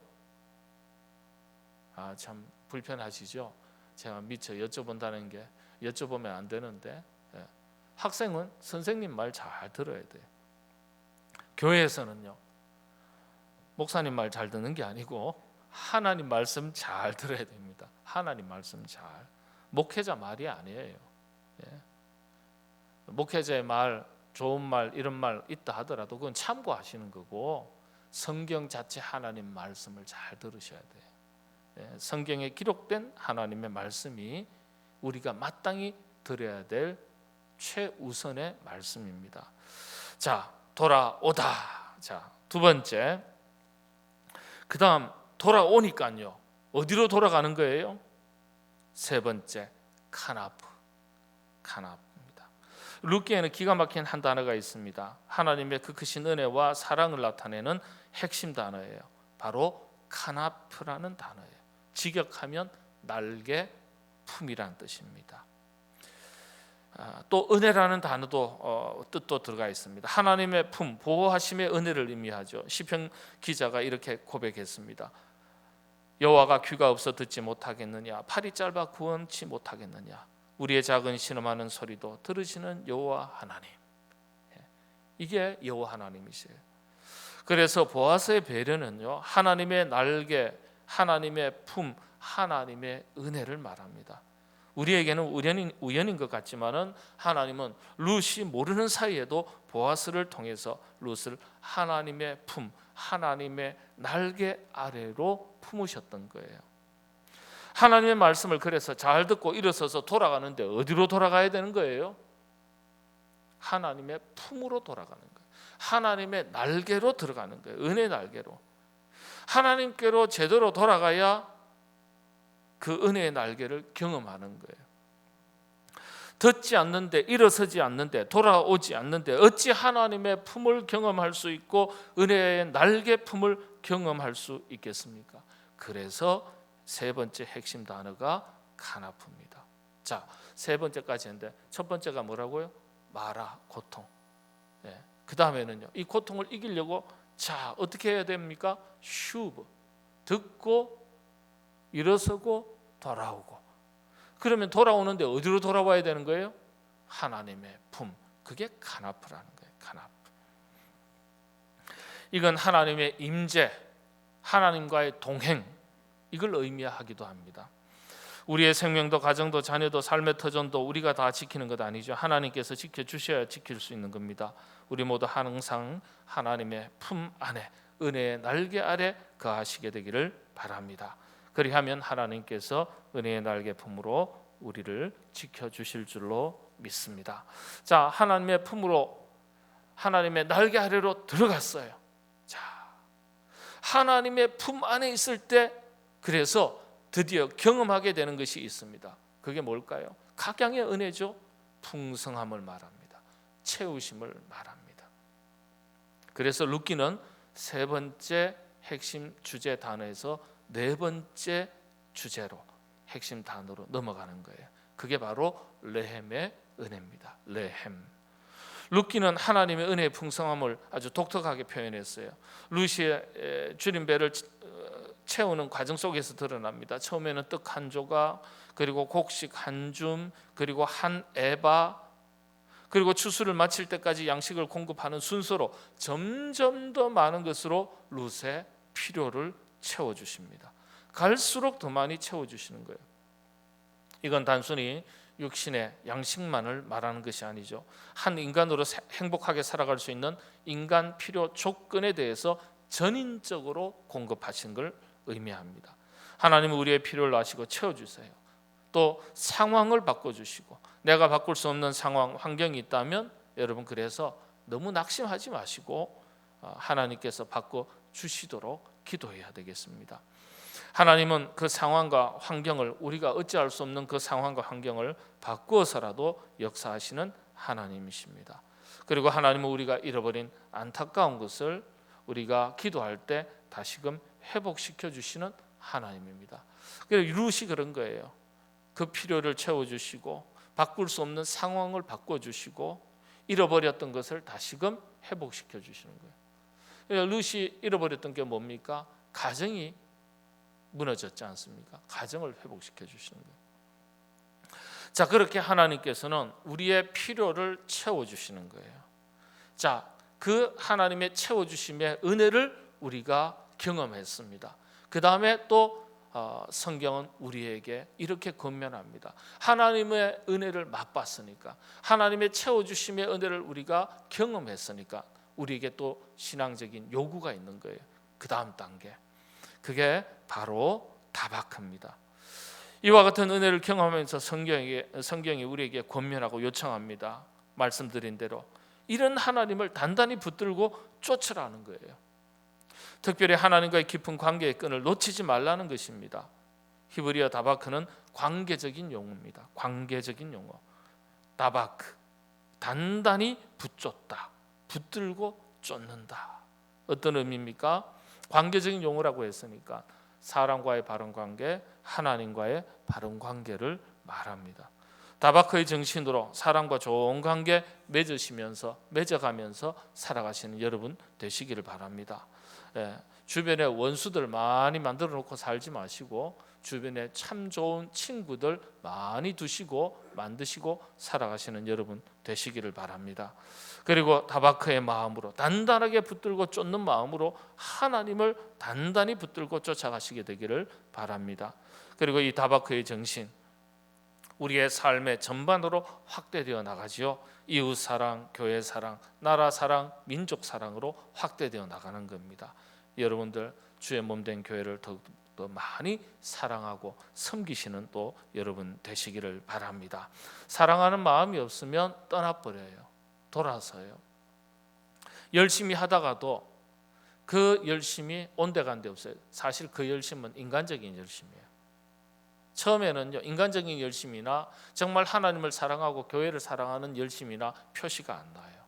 참 불편하시죠? 제가 미처 여쭤본다는 게, 여쭤보면 안 되는데, 학생은 선생님 말 잘 들어야 돼요. 교회에서는요, 목사님 말 잘 듣는 게 아니고 하나님 말씀 잘 들어야 됩니다. 하나님 말씀 잘. 목회자 말이 아니에요. 목회자의 말, 좋은 말, 이런 말 있다 하더라도 그건 참고하시는 거고 성경 자체 하나님 말씀을 잘 들으셔야 돼요. 성경에 기록된 하나님의 말씀이 우리가 마땅히 들어야 될 최우선의 말씀입니다. 자, 돌아오다. 자, 두 번째. 그 다음 돌아오니까요, 어디로 돌아가는 거예요? 세 번째, 카나프. 카나프입니다. 룻기에는 기가 막힌 한 단어가 있습니다. 하나님의 그 크신 은혜와 사랑을 나타내는 핵심 단어예요. 바로 카나프라는 단어예요. 직역하면 날개 품이란 뜻입니다. 또 은혜라는 단어도 뜻도 들어가 있습니다. 하나님의 품, 보호하심의 은혜를 의미하죠. 시편 기자가 이렇게 고백했습니다. 여호와가 귀가 없어 듣지 못하겠느냐, 팔이 짧아 구원치 못하겠느냐, 우리의 작은 신음하는 소리도 들으시는 여호와 하나님. 이게 여호와 하나님이세요. 그래서 보아스의 배려는요, 하나님의 날개, 하나님의 품, 하나님의 은혜를 말합니다. 우리에게는 우연인 것 같지만은 하나님은 룻이 모르는 사이에도 보아스를 통해서 룻을 하나님의 품, 하나님의 날개 아래로 품으셨던 거예요. 하나님의 말씀을 그래서 잘 듣고 일어서서 돌아가는데 어디로 돌아가야 되는 거예요? 하나님의 품으로 돌아가는 거예요. 하나님의 날개로 들어가는 거예요. 은혜 날개로. 하나님께로 제대로 돌아가야 그 은혜의 날개를 경험하는 거예요. 듣지 않는데, 일어서지 않는데, 돌아오지 않는데 어찌 하나님의 품을 경험할 수 있고 은혜의 날개 품을 경험할 수 있겠습니까? 그래서 세 번째 핵심 단어가 가나프입니다. 자, 세 번째까지 했는데 첫 번째가 뭐라고요? 마라, 고통. 그 다음에는요, 이 고통을 이기려고 자, 어떻게 해야 됩니까? 슈브, 듣고 일어서고 돌아오고. 그러면 돌아오는데 어디로 돌아와야 되는 거예요? 하나님의 품. 그게 가나프라는 거예요. 가나프. 이건 하나님의 임재, 하나님과의 동행, 이걸 의미하기도 합니다. 우리의 생명도 가정도 자녀도 삶의 터전도 우리가 다 지키는 것 아니죠. 하나님께서 지켜주셔야 지킬 수 있는 겁니다. 우리 모두 항상 하나님의 품 안에, 은혜의 날개 아래 거하시게 되기를 바랍니다. 그리하면 하나님께서 은혜의 날개 품으로 우리를 지켜주실 줄로 믿습니다. 자, 하나님의 품으로, 하나님의 날개 아래로 들어갔어요. 자, 하나님의 품 안에 있을 때 그래서 드디어 경험하게 되는 것이 있습니다. 그게 뭘까요? 각양의 은혜죠. 풍성함을 말합니다. 채우심을 말합니다. 그래서 루키는 세 번째 핵심 주제 단어에서 네 번째 주제로, 핵심 단어로 넘어가는 거예요. 그게 바로 레헴의 은혜입니다. 레헴. 루키는 하나님의 은혜의 풍성함을 아주 독특하게 표현했어요. 루시의 줄임배를 채우는 과정 속에서 드러납니다. 처음에는 떡 한 조각, 그리고 곡식 한 줌, 그리고 한 에바, 그리고 추수를 마칠 때까지 양식을 공급하는 순서로 점점 더 많은 것으로 룻의 필요를 채워주십니다. 갈수록 더 많이 채워주시는 거예요. 이건 단순히 육신의 양식만을 말하는 것이 아니죠. 한 인간으로 행복하게 살아갈 수 있는 인간 필요 조건에 대해서 전인적으로 공급하신 걸 의미합니다. 하나님은 우리의 필요를 아시고 채워주세요. 또 상황을 바꿔주시고, 내가 바꿀 수 없는 상황, 환경이 있다면 여러분, 그래서 너무 낙심하지 마시고 하나님께서 바꿔주시도록 기도해야 되겠습니다. 하나님은 그 상황과 환경을, 우리가 어찌할 수 없는 그 상황과 환경을 바꾸어서라도 역사하시는 하나님이십니다. 그리고 하나님은 우리가 잃어버린 안타까운 것을 우리가 기도할 때 다시금 회복시켜 주시는 하나님입니다. 그래서 룻이 그런 거예요. 그 필요를 채워주시고, 바꿀 수 없는 상황을 바꿔주시고, 잃어버렸던 것을 다시금 회복시켜 주시는 거예요. 룻이 잃어버렸던 게 뭡니까? 가정이 무너졌지 않습니까? 가정을 회복시켜 주시는 거예요. 자, 그렇게 하나님께서는 우리의 필요를 채워주시는 거예요. 자, 그 하나님의 채워주심의 은혜를 우리가 경험했습니다. 그 다음에 또 성경은 우리에게 이렇게 권면합니다. 하나님의 은혜를 맛봤으니까, 하나님의 채워주심의 은혜를 우리가 경험했으니까 우리에게 또 신앙적인 요구가 있는 거예요. 그 다음 단계, 그게 바로 다바크입니다. 이와 같은 은혜를 경험하면서 성경이 우리에게 권면하고 요청합니다. 말씀드린 대로 이런 하나님을 단단히 붙들고 쫓으라는 거예요. 특별히 하나님과의 깊은 관계의 끈을 놓치지 말라는 것입니다. 히브리어 다바크는 관계적인 용어입니다. 관계적인 용어. 다바크, 단단히 붙잡다, 붙들고 쫓는다. 어떤 의미입니까? 관계적인 용어라고 했으니까 사람과의 바른 관계, 하나님과의 바른 관계를 말합니다. 다바크의 정신으로 사람과 좋은 관계 맺어가면서 살아가시는 여러분 되시기를 바랍니다. 주변에 원수들 많이 만들어 놓고 살지 마시고, 주변에 참 좋은 친구들 많이 두시고 만드시고 살아가시는 여러분 되시기를 바랍니다. 그리고 다바크의 마음으로, 단단하게 붙들고 쫓는 마음으로 하나님을 단단히 붙들고 쫓아가시게 되기를 바랍니다. 그리고 이 다바크의 정신, 우리의 삶의 전반으로 확대되어 나가지요. 이웃 사랑, 교회 사랑, 나라 사랑, 민족 사랑으로 확대되어 나가는 겁니다. 여러분들 주의 몸된 교회를 더욱더 많이 사랑하고 섬기시는 또 여러분 되시기를 바랍니다. 사랑하는 마음이 없으면 떠나버려요. 돌아서요. 열심히 하다가도 그 열심이 온데간데 없어요. 사실 그 열심은 인간적인 열심이에요. 처음에는요, 인간적인 열심이나 정말 하나님을 사랑하고 교회를 사랑하는 열심이나 표시가 안 나요.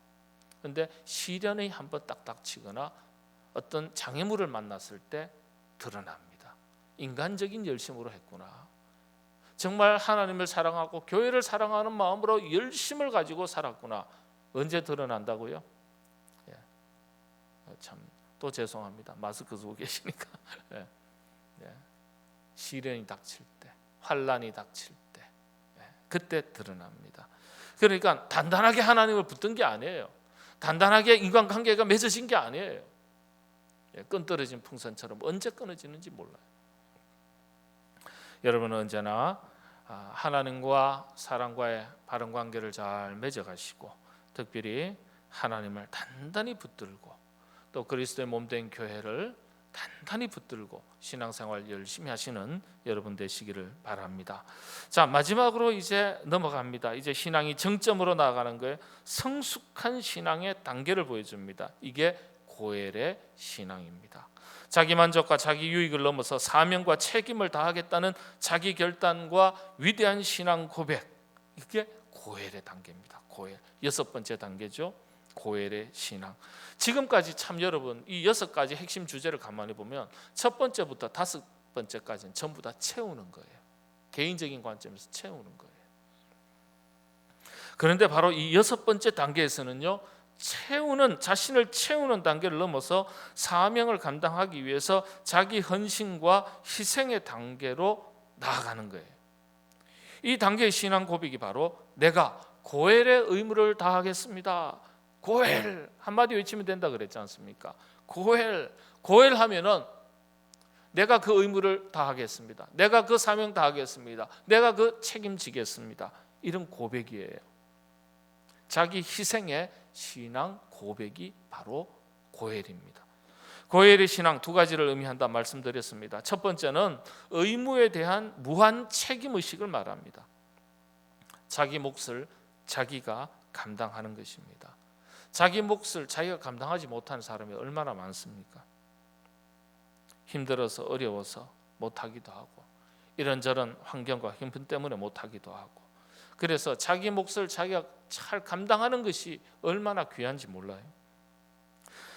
그런데 시련이 한번 딱딱 치거나 어떤 장애물을 만났을 때 드러납니다. 인간적인 열심으로 했구나. 정말 하나님을 사랑하고 교회를 사랑하는 마음으로 열심을 가지고 살았구나. 언제 드러난다고요? 예. 참 또 죄송합니다. 마스크 쓰고 계시니까. 예. 예. 시련이 닥칠 때, 환란이 닥칠 때, 예. 그때 드러납니다. 그러니까 단단하게 하나님을 붙든 게 아니에요. 단단하게 인간관계가 맺어진 게 아니에요. 예. 끈 떨어진 풍선처럼 언제 끊어지는지 몰라요. 여러분은 언제나 하나님과 사람과의 바른 관계를 잘 맺어가시고, 특별히 하나님을 단단히 붙들고 또 그리스도의 몸된 교회를 단단히 붙들고 신앙생활 열심히 하시는 여러분 되시기를 바랍니다. 자, 마지막으로 이제 넘어갑니다. 이제 신앙이 정점으로 나아가는 거예요. 성숙한 신앙의 단계를 보여줍니다. 이게 고엘의 신앙입니다. 자기 만족과 자기 유익을 넘어서 사명과 책임을 다하겠다는 자기 결단과 위대한 신앙 고백, 이게 고엘의 단계입니다. 고엘, 6번째 단계죠. 고엘의 신앙. 지금까지 참 여러분 이 6가지 핵심 주제를 가만히 보면 첫 번째부터 5번째까지는 전부 다 채우는 거예요. 개인적인 관점에서 채우는 거예요. 그런데 바로 이 6번째 단계에서는요, 자신을 채우는 단계를 넘어서 사명을 감당하기 위해서 자기 헌신과 희생의 단계로 나아가는 거예요. 이 단계의 신앙 고백이 바로 내가 고엘의 의무를 다하겠습니다. 고엘 한마디 외치면 된다 그랬지 않습니까? 고엘 하면은 내가 그 의무를 다하겠습니다. 내가 그 사명 다하겠습니다. 내가 그 책임지겠습니다. 이런 고백이에요. 자기 희생의 신앙 고백이 바로 고엘입니다. 고엘의 신앙 2가지를 의미한다 말씀드렸습니다. 첫 번째는 의무에 대한 무한 책임의식을 말합니다. 자기 몫을 자기가 감당하는 것입니다. 자기 몫을 자기가 감당하지 못하는 사람이 얼마나 많습니까? 힘들어서 어려워서 못하기도 하고 이런저런 환경과 형편 때문에 못하기도 하고, 그래서 자기 몫을 자기가 잘 감당하는 것이 얼마나 귀한지 몰라요.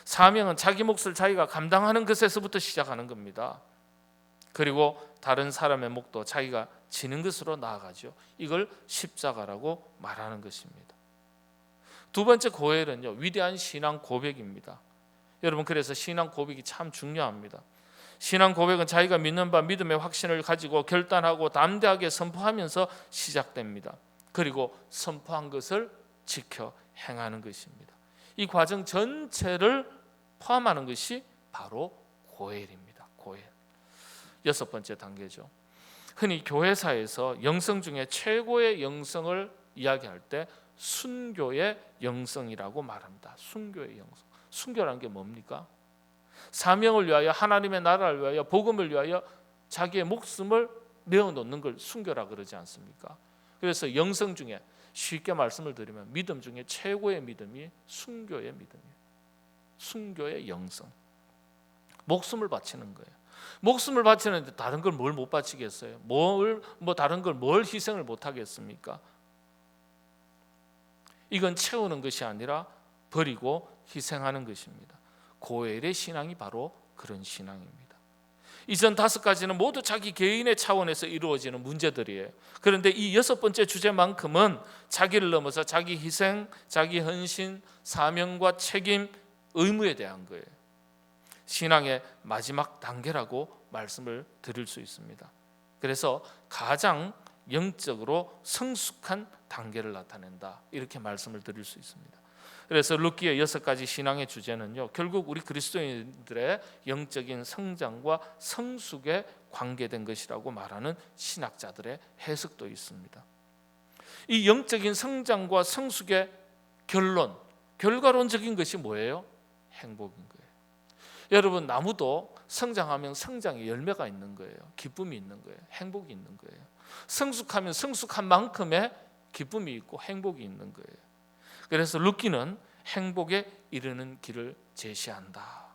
사명은 자기 몫을 자기가 감당하는 것에서부터 시작하는 겁니다. 그리고 다른 사람의 몫도 자기가 지는 것으로 나아가죠. 이걸 십자가라고 말하는 것입니다. 2번째 고엘은요, 위대한 신앙 고백입니다. 여러분, 그래서 신앙 고백이 참 중요합니다. 신앙 고백은 자기가 믿는 바 믿음의 확신을 가지고 결단하고 담대하게 선포하면서 시작됩니다. 그리고 선포한 것을 지켜 행하는 것입니다. 이 과정 전체를 포함하는 것이 바로 고엘입니다. 고엘. 6번째 단계죠. 흔히 교회사에서 영성 중에 최고의 영성을 이야기할 때 순교의 영성이라고 말합니다. 순교의 영성. 순교라는 게 뭡니까? 사명을 위하여, 하나님의 나라를 위하여, 복음을 위하여 자기의 목숨을 내어놓는 걸 순교라 그러지 않습니까? 그래서 영성 중에, 쉽게 말씀을 드리면 믿음 중에 최고의 믿음이 순교의 믿음이에요. 순교의 영성. 목숨을 바치는 거예요. 목숨을 바치는데 다른 걸 뭘 못 바치겠어요? 다른 걸 뭘 희생을 못 하겠습니까? 이건 채우는 것이 아니라 버리고 희생하는 것입니다. 고엘의 신앙이 바로 그런 신앙입니다. 이전 5가지는 모두 자기 개인의 차원에서 이루어지는 문제들이에요. 그런데 이 6번째 주제만큼은 자기를 넘어서 자기 희생, 자기 헌신, 사명과 책임, 의무에 대한 거예요. 신앙의 마지막 단계라고 말씀을 드릴 수 있습니다. 그래서 가장 영적으로 성숙한 단계를 나타낸다, 이렇게 말씀을 드릴 수 있습니다. 그래서 룻기의 6가지 신앙의 주제는요, 결국 우리 그리스도인들의 영적인 성장과 성숙에 관계된 것이라고 말하는 신학자들의 해석도 있습니다. 이 영적인 성장과 성숙의 결과론적인 것이 뭐예요? 행복인 거예요. 여러분, 나무도 성장하면 성장의 열매가 있는 거예요. 기쁨이 있는 거예요. 행복이 있는 거예요. 성숙하면 성숙한 만큼의 기쁨이 있고 행복이 있는 거예요. 그래서 룻기는 행복에 이르는 길을 제시한다.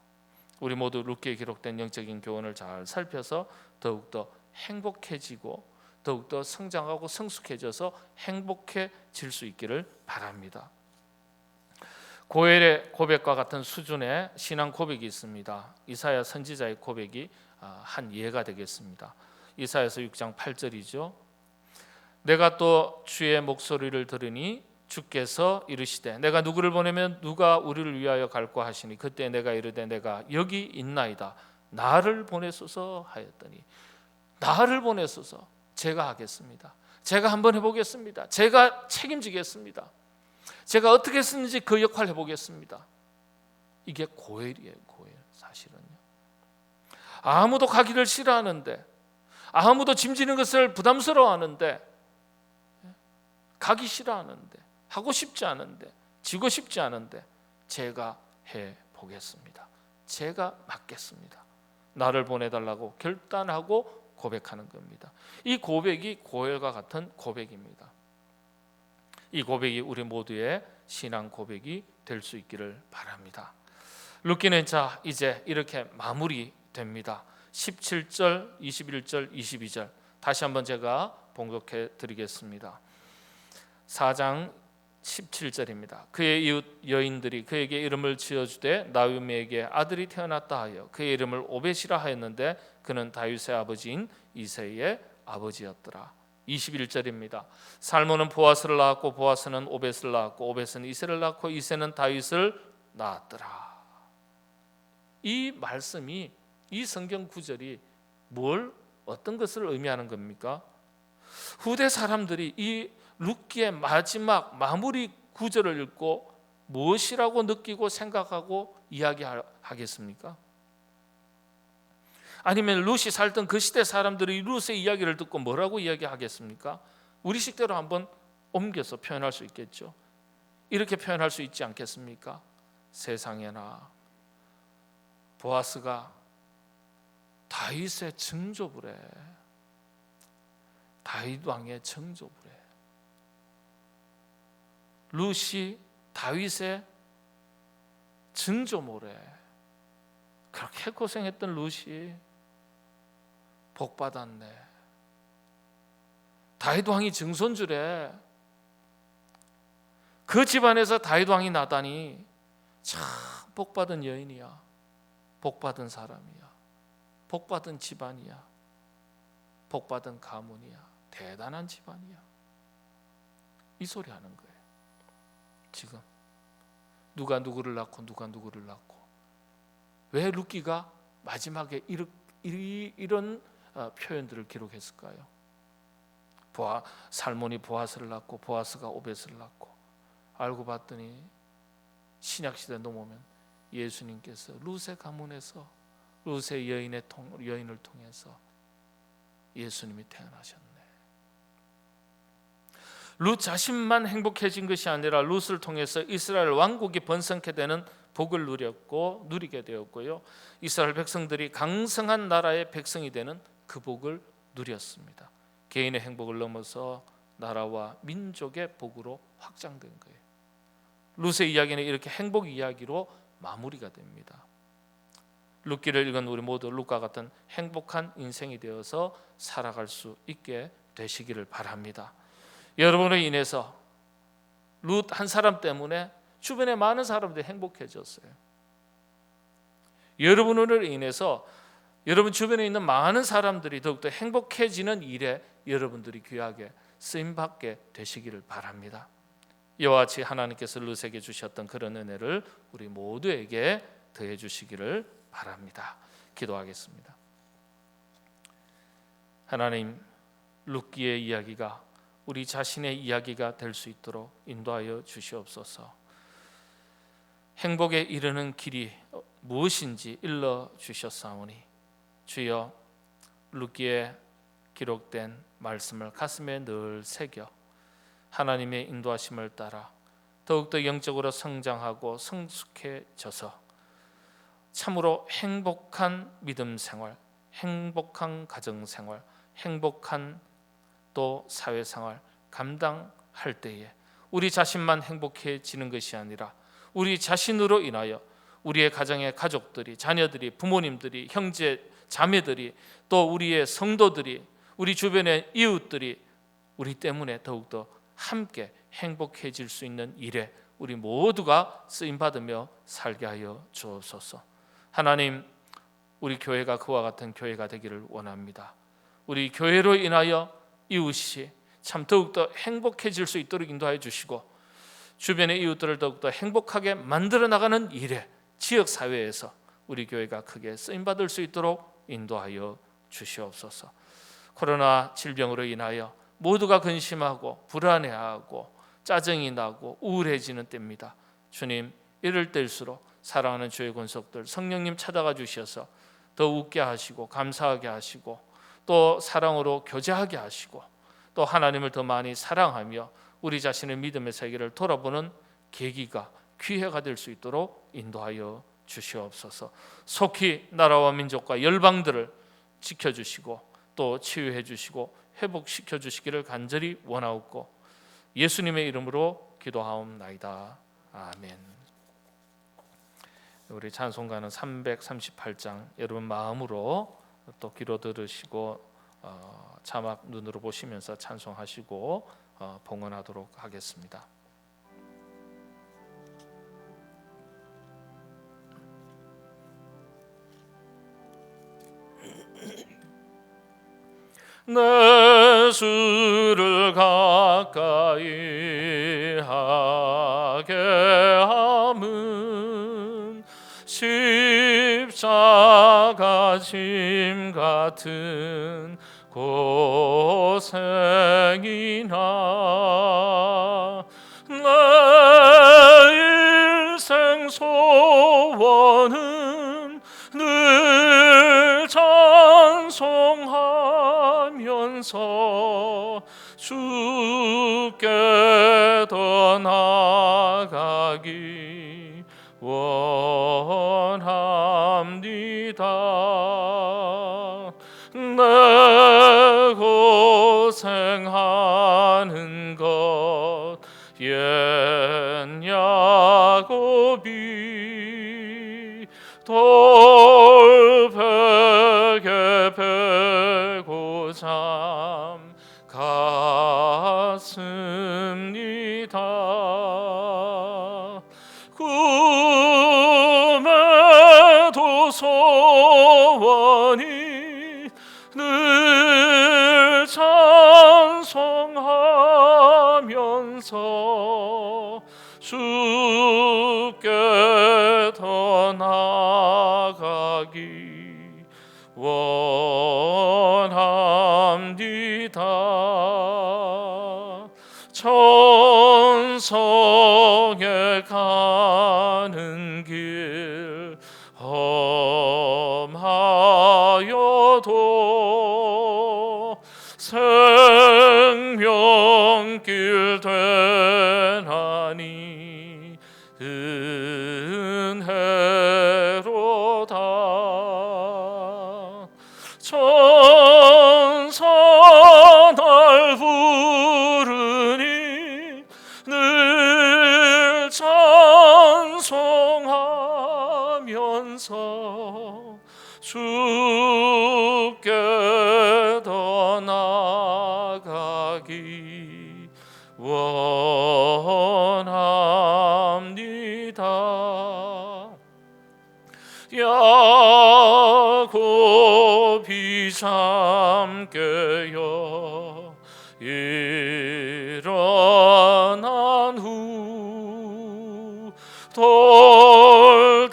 우리 모두 룻기에 기록된 영적인 교훈을 잘 살펴서 더욱더 행복해지고 더욱더 성장하고 성숙해져서 행복해질 수 있기를 바랍니다. 고엘의 고백과 같은 수준의 신앙 고백이 있습니다. 이사야 선지자의 고백이 한 예가 되겠습니다. 이사야서 6장 8절이죠. 내가 또 주의 목소리를 들으니 주께서 이르시되 내가 누구를 보내면 누가 우리를 위하여 갈까 하시니 그때 내가 이르되 내가 여기 있나이다 나를 보내소서 하였더니 나를 보내소서 제가 하겠습니다. 제가 한번 해보겠습니다. 제가 책임지겠습니다. 제가 어떻게 했는지 그 역할을 해보겠습니다. 이게 고엘이에요. 고엘. 사실은요. 아무도 가기를 싫어하는데, 아무도 짐지는 것을 부담스러워하는데, 가기 싫어하는데, 하고 싶지 않은데, 지고 싶지 않은데 제가 해보겠습니다. 제가 맡겠습니다. 나를 보내달라고 결단하고 고백하는 겁니다. 이 고백이 고엘과 같은 고백입니다. 이 고백이 우리 모두의 신앙 고백이 될 수 있기를 바랍니다. 룻기는 자 이제 이렇게 마무리됩니다. 17절, 21절, 22절 다시 한번 제가 봉독해 드리겠습니다. 4장 17절입니다. 그의 이웃 여인들이 그에게 이름을 지어주되 나오미에게 아들이 태어났다 하여 그의 이름을 오벳이라 하였는데 그는 다윗의 아버지인 이새의 아버지였더라. 21절입니다. 살몬은 보아스를 낳았고 보아스는 오벳을 낳았고 오벳은 이새를 낳고 이새는 다윗을 낳았더라. 이 말씀이 이 성경 구절이 어떤 것을 의미하는 겁니까? 후대 사람들이 이 룻기의 마지막 마무리 구절을 읽고 무엇이라고 느끼고 생각하고 이야기하겠습니까? 아니면 룻이 살던 그 시대 사람들이 룻의 이야기를 듣고 뭐라고 이야기하겠습니까? 우리 식대로 한번 옮겨서 표현할 수 있겠죠. 이렇게 표현할 수 있지 않겠습니까? 세상에나 보아스가 다윗의 증조부래. 다윗 왕의 증조부래. 룻이 다윗의 증조모래. 그렇게 고생했던 룻이 복받았네. 다윗 왕이 증손주래. 그 집안에서 다윗 왕이 나다니 참 복받은 여인이야. 복받은 사람이야. 복받은 집안이야. 복받은 가문이야. 대단한 집안이야. 이 소리 하는 거예요. 지금 누가 누구를 낳고 누가 누구를 낳고 왜 룻기가 마지막에 이런 표현들을 기록했을까요? 살몬이 보아스를 낳고 보아스가 오벳을 낳고 알고 봤더니 신약시대 넘어오면 예수님께서 룻의 가문에서 룻의 여인을 통해서 예수님이 태어나셨네. 룻 자신만 행복해진 것이 아니라 룻을 통해서 이스라엘 왕국이 번성케 되는 복을 누리게 되었고요. 이스라엘 백성들이 강성한 나라의 백성이 되는 그 복을 누렸습니다. 개인의 행복을 넘어서 나라와 민족의 복으로 확장된 거예요. 룻의 이야기는 이렇게 행복 이야기로 마무리가 됩니다. 룻기를 읽은 우리 모두 룻과 같은 행복한 인생이 되어서 살아갈 수 있게 되시기를 바랍니다. 여러분으로 인해서 룻 한 사람 때문에 주변에 많은 사람들이 행복해졌어요. 여러분으로 인해서 여러분 주변에 있는 많은 사람들이 더욱더 행복해지는 일에 여러분들이 귀하게 쓰임받게 되시기를 바랍니다. 이와 같이 하나님께서 룻에게 주셨던 그런 은혜를 우리 모두에게 더해 주시기를 바랍니다. 기도하겠습니다. 하나님, 룻기의 이야기가 우리 자신의 이야기가 될 수 있도록 인도하여 주시옵소서. 행복에 이르는 길이 무엇인지 일러 주셨사오니 주여 룻기에 기록된 말씀을 가슴에 늘 새겨 하나님의 인도하심을 따라 더욱더 영적으로 성장하고 성숙해져서 참으로 행복한 믿음 생활, 행복한 가정 생활, 행복한 또 사회생활 감당할 때에 우리 자신만 행복해지는 것이 아니라 우리 자신으로 인하여 우리의 가정의 가족들이, 자녀들이, 부모님들이, 형제, 자매들이 또 우리의 성도들이 우리 주변의 이웃들이 우리 때문에 더욱더 함께 행복해질 수 있는 일에 우리 모두가 쓰임받으며 살게 하여 주옵소서. 하나님, 우리 교회가 그와 같은 교회가 되기를 원합니다. 우리 교회로 인하여 이웃이 참 더욱더 행복해질 수 있도록 인도하여 주시고, 주변의 이웃들을 더욱더 행복하게 만들어 나가는 일에 지역사회에서 우리 교회가 크게 쓰임받을 수 있도록 인도하여 주시옵소서. 코로나 질병으로 인하여 모두가 근심하고 불안해하고 짜증이 나고 우울해지는 때입니다. 주님, 이럴 때일수록 사랑하는 주의 권속들 성령님 찾아가 주셔서 더 웃게 하시고 감사하게 하시고 또 사랑으로 교제하게 하시고 또 하나님을 더 많이 사랑하며 우리 자신의 믿음의 세계를 돌아보는 계기가, 기회가 될 수 있도록 인도하여 주시옵소서. 속히 나라와 민족과 열방들을 지켜주시고 또 치유해 주시고 회복시켜 주시기를 간절히 원하옵고 예수님의 이름으로 기도하옵나이다. 아멘. 우리 찬송가는 338장 여러분 마음으로 또 귀로 들으시고 자막 눈으로 보시면서 찬송하시고 봉헌하도록 하겠습니다. 내 수를 가까이 하게 함은 십자가 짐 같은 고생이나 내 일생 소원은 늘 찬송하면서 주께 더 나아가기 원합니다. 내 고생하는 것 옛 야곱이 돌베개 베고 잠 갔습니다. 꿈에도 소원이 늘 찬송하면서 주께 더 나아가기 원합니다. 천성에 가는 길 험하여도 생명길 되나니 은혜로다. 천사 날 부르니 늘 찬송하면서 주께 더 나아가기 원합니다. 야곱이 잠깨어 일어난 후 돌단을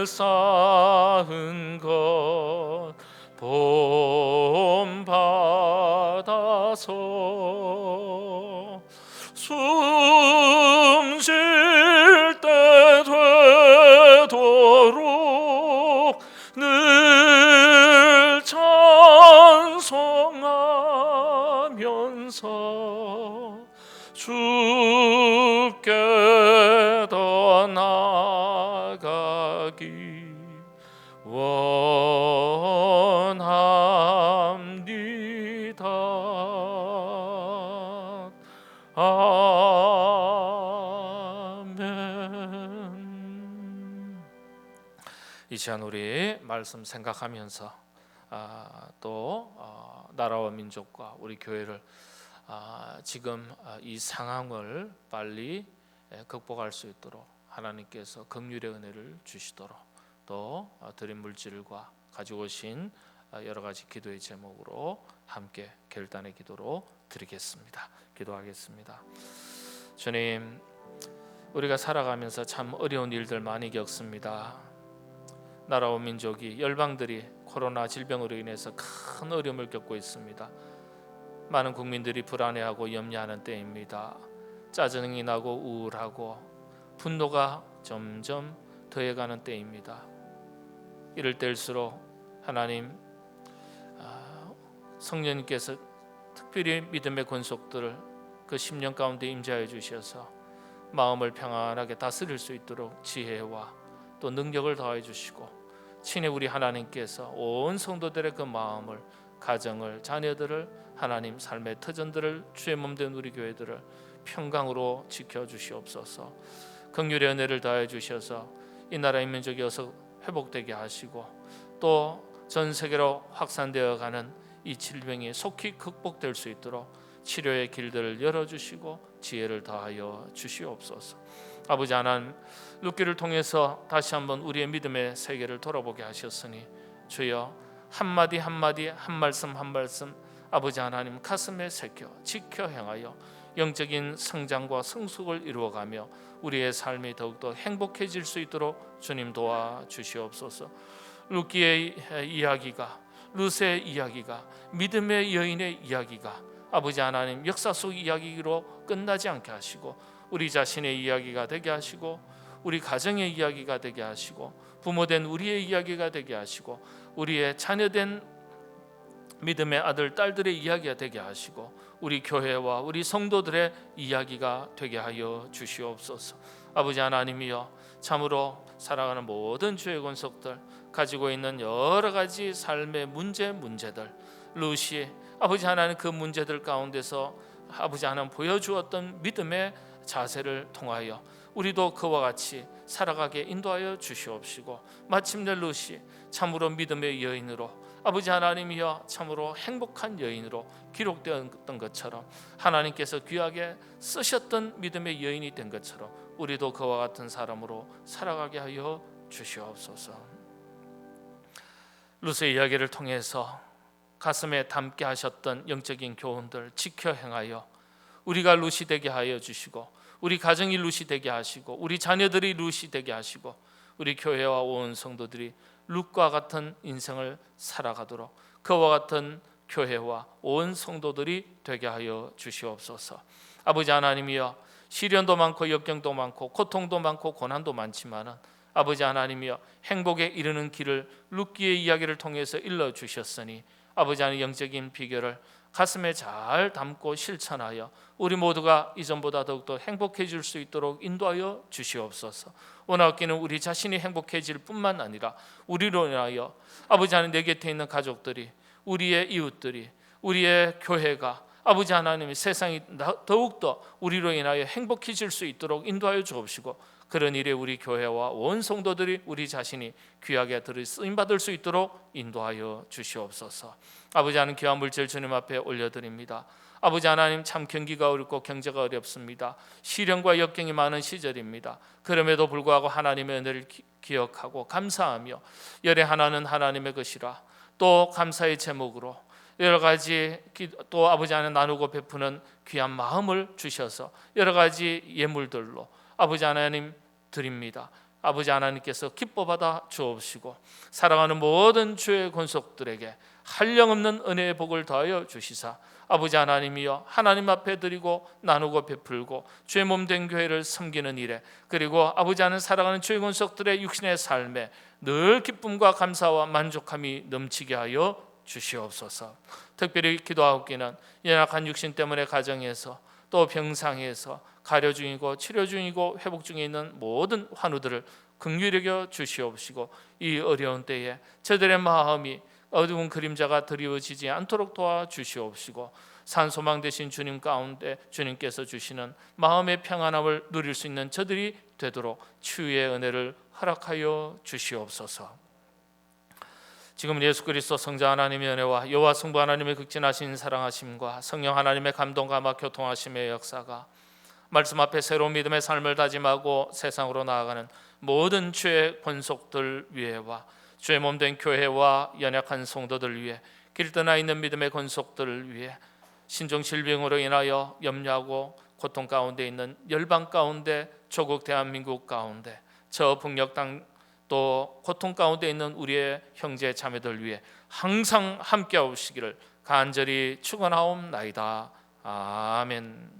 쌓은 것 본받아서 숨 쉴 때 되도록 늘 찬송하면서 주께 더 나아가기 원합니다. 아멘. 이 시간 우리 말씀 생각하면서 또 나라와 민족과 우리 교회를 지금 이 상황을 빨리 극복할 수 있도록 하나님께서 긍휼의 은혜를 주시도록 또 드린 물질과 가지고 오신 여러 가지 기도의 제목으로 함께 결단의 기도로 드리겠습니다. 기도하겠습니다. 주님, 우리가 살아가면서 참 어려운 일들 많이 겪습니다. 나라와 민족이 열방들이 코로나 질병으로 인해서 큰 어려움을 겪고 있습니다. 많은 국민들이 불안해하고 염려하는 때입니다. 짜증이 나고 우울하고 분노가 점점 더해가는 때입니다. 이럴 때일수록 하나님 성령님께서 특별히 믿음의 권속들을 그 10년 가운데 임재하여 주셔서 마음을 평안하게 다스릴 수 있도록 지혜와 또 능력을 더하여 주시고 친히 우리 하나님께서 온 성도들의 그 마음을, 가정을, 자녀들을, 하나님 삶의 터전들을, 주의 몸된 우리 교회들을 평강으로 지켜주시옵소서. 긍휼의 은혜를 더하여 주셔서 이 나라의 민족이 어서 회복되게 하시고 또 전 세계로 확산되어 가는 이 질병이 속히 극복될 수 있도록 치료의 길들을 열어주시고 지혜를 더하여 주시옵소서. 아버지 하나님, 룻기를 통해서 다시 한번 우리의 믿음의 세계를 돌아보게 하셨으니 주여 한마디 한마디 한 말씀 한 말씀 아버지 하나님 가슴에 새겨 지켜 행하여 영적인 성장과 성숙을 이루어가며 우리의 삶이 더욱더 행복해질 수 있도록 주님 도와주시옵소서. 룻기의 이야기가, 룻의 이야기가, 믿음의 여인의 이야기가 아버지 하나님 역사 속 이야기로 끝나지 않게 하시고 우리 자신의 이야기가 되게 하시고 우리 가정의 이야기가 되게 하시고 부모된 우리의 이야기가 되게 하시고 우리의 자녀된 믿음의 아들 딸들의 이야기가 되게 하시고 우리 교회와 우리 성도들의 이야기가 되게 하여 주시옵소서. 아버지 하나님이여, 참으로 살아가는 모든 주의 권속들 가지고 있는 여러 가지 삶의 문제들 룻이 아버지 하나님 그 문제들 가운데서 아버지 하나님 보여주었던 믿음의 자세를 통하여 우리도 그와 같이 살아가게 인도하여 주시옵시고 마침내 룻이 참으로 믿음의 여인으로 아버지 하나님이여 참으로 행복한 여인으로 기록되었던 것처럼 하나님께서 귀하게 쓰셨던 믿음의 여인이 된 것처럼 우리도 그와 같은 사람으로 살아가게 하여 주시옵소서. 룻의 이야기를 통해서 가슴에 담게 하셨던 영적인 교훈들 지켜 행하여 우리가 룻이 되게 하여 주시고 우리 가정이 룻이 되게 하시고 우리 자녀들이 룻이 되게 하시고 우리 교회와 온 성도들이 룻과 같은 인생을 살아가도록 그와 같은 교회와 온 성도들이 되게 하여 주시옵소서. 아버지 하나님이여, 시련도 많고 역경도 많고 고통도 많고 고난도 많지만은 아버지 하나님이여 행복에 이르는 길을 룻기의 이야기를 통해서 일러주셨으니 아버지 하나님 영적인 비결을 가슴에 잘 담고 실천하여 우리 모두가 이전보다 더욱더 행복해질 수 있도록 인도하여 주시옵소서. 오늘학기는 우리 자신이 행복해질 뿐만 아니라 우리로 인하여 아버지 하나님 내 곁에 있는 가족들이 우리의 이웃들이 우리의 교회가 아버지 하나님의 세상이 더욱더 우리로 인하여 행복해질 수 있도록 인도하여 주옵시고 그런 일에 우리 교회와 온 성도들이 우리 자신이 귀하게 쓰임받을 수 있도록 인도하여 주시옵소서. 아버지 하나님 귀한 물질 주님 앞에 올려드립니다. 아버지 하나님 참 경기가 어렵고 경제가 어렵습니다. 시련과 역경이 많은 시절입니다. 그럼에도 불구하고 하나님의 은혜를 기억하고 감사하며 열의 하나는 하나님의 것이라 또 감사의 제목으로 여러 가지 또 아버지 하나님 나누고 베푸는 귀한 마음을 주셔서 여러 가지 예물들로 아버지 하나님 드립니다. 아버지 하나님께서 기뻐 받아 주옵시고 사랑하는 모든 주의 권속들에게 한량없는 은혜의 복을 더하여 주시사 아버지 하나님이여 하나님 앞에 드리고 나누고 베풀고 주의 몸된 교회를 섬기는 일에 그리고 아버지 하나님 살아가는 주의 권속들의 육신의 삶에 늘 기쁨과 감사와 만족함이 넘치게 하여 주시옵소서. 특별히 기도하옵기는 연약한 육신 때문에 가정에서 또 병상에서 가려 중이고 치료 중이고 회복 중에 있는 모든 환우들을 긍휼히 여겨 주시옵시고 이 어려운 때에 저들의 마음이 어두운 그림자가 드리워지지 않도록 도와주시옵시고 산소망 되신 주님 가운데 주님께서 주시는 마음의 평안함을 누릴 수 있는 저들이 되도록 치유의 은혜를 허락하여 주시옵소서. 지금 예수 그리스도 성자 하나님의 은혜와 여호와 성부 하나님의 극진하신 사랑하심과 성령 하나님의 감동과 막 교통하심의 역사가 말씀 앞에 새로운 믿음의 삶을 다짐하고 세상으로 나아가는 모든 주의 권속들 위에와 주의 몸된 교회와 연약한 성도들 위해 길 떠나 있는 믿음의 권속들을 위해 신종 질병으로 인하여 염려하고 고통 가운데 있는 열방 가운데 조국 대한민국 가운데 저 북녘 땅 또 고통 가운데 있는 우리의 형제 자매들 위해 항상 함께 하시기를 간절히 축원하옵나이다. 아멘.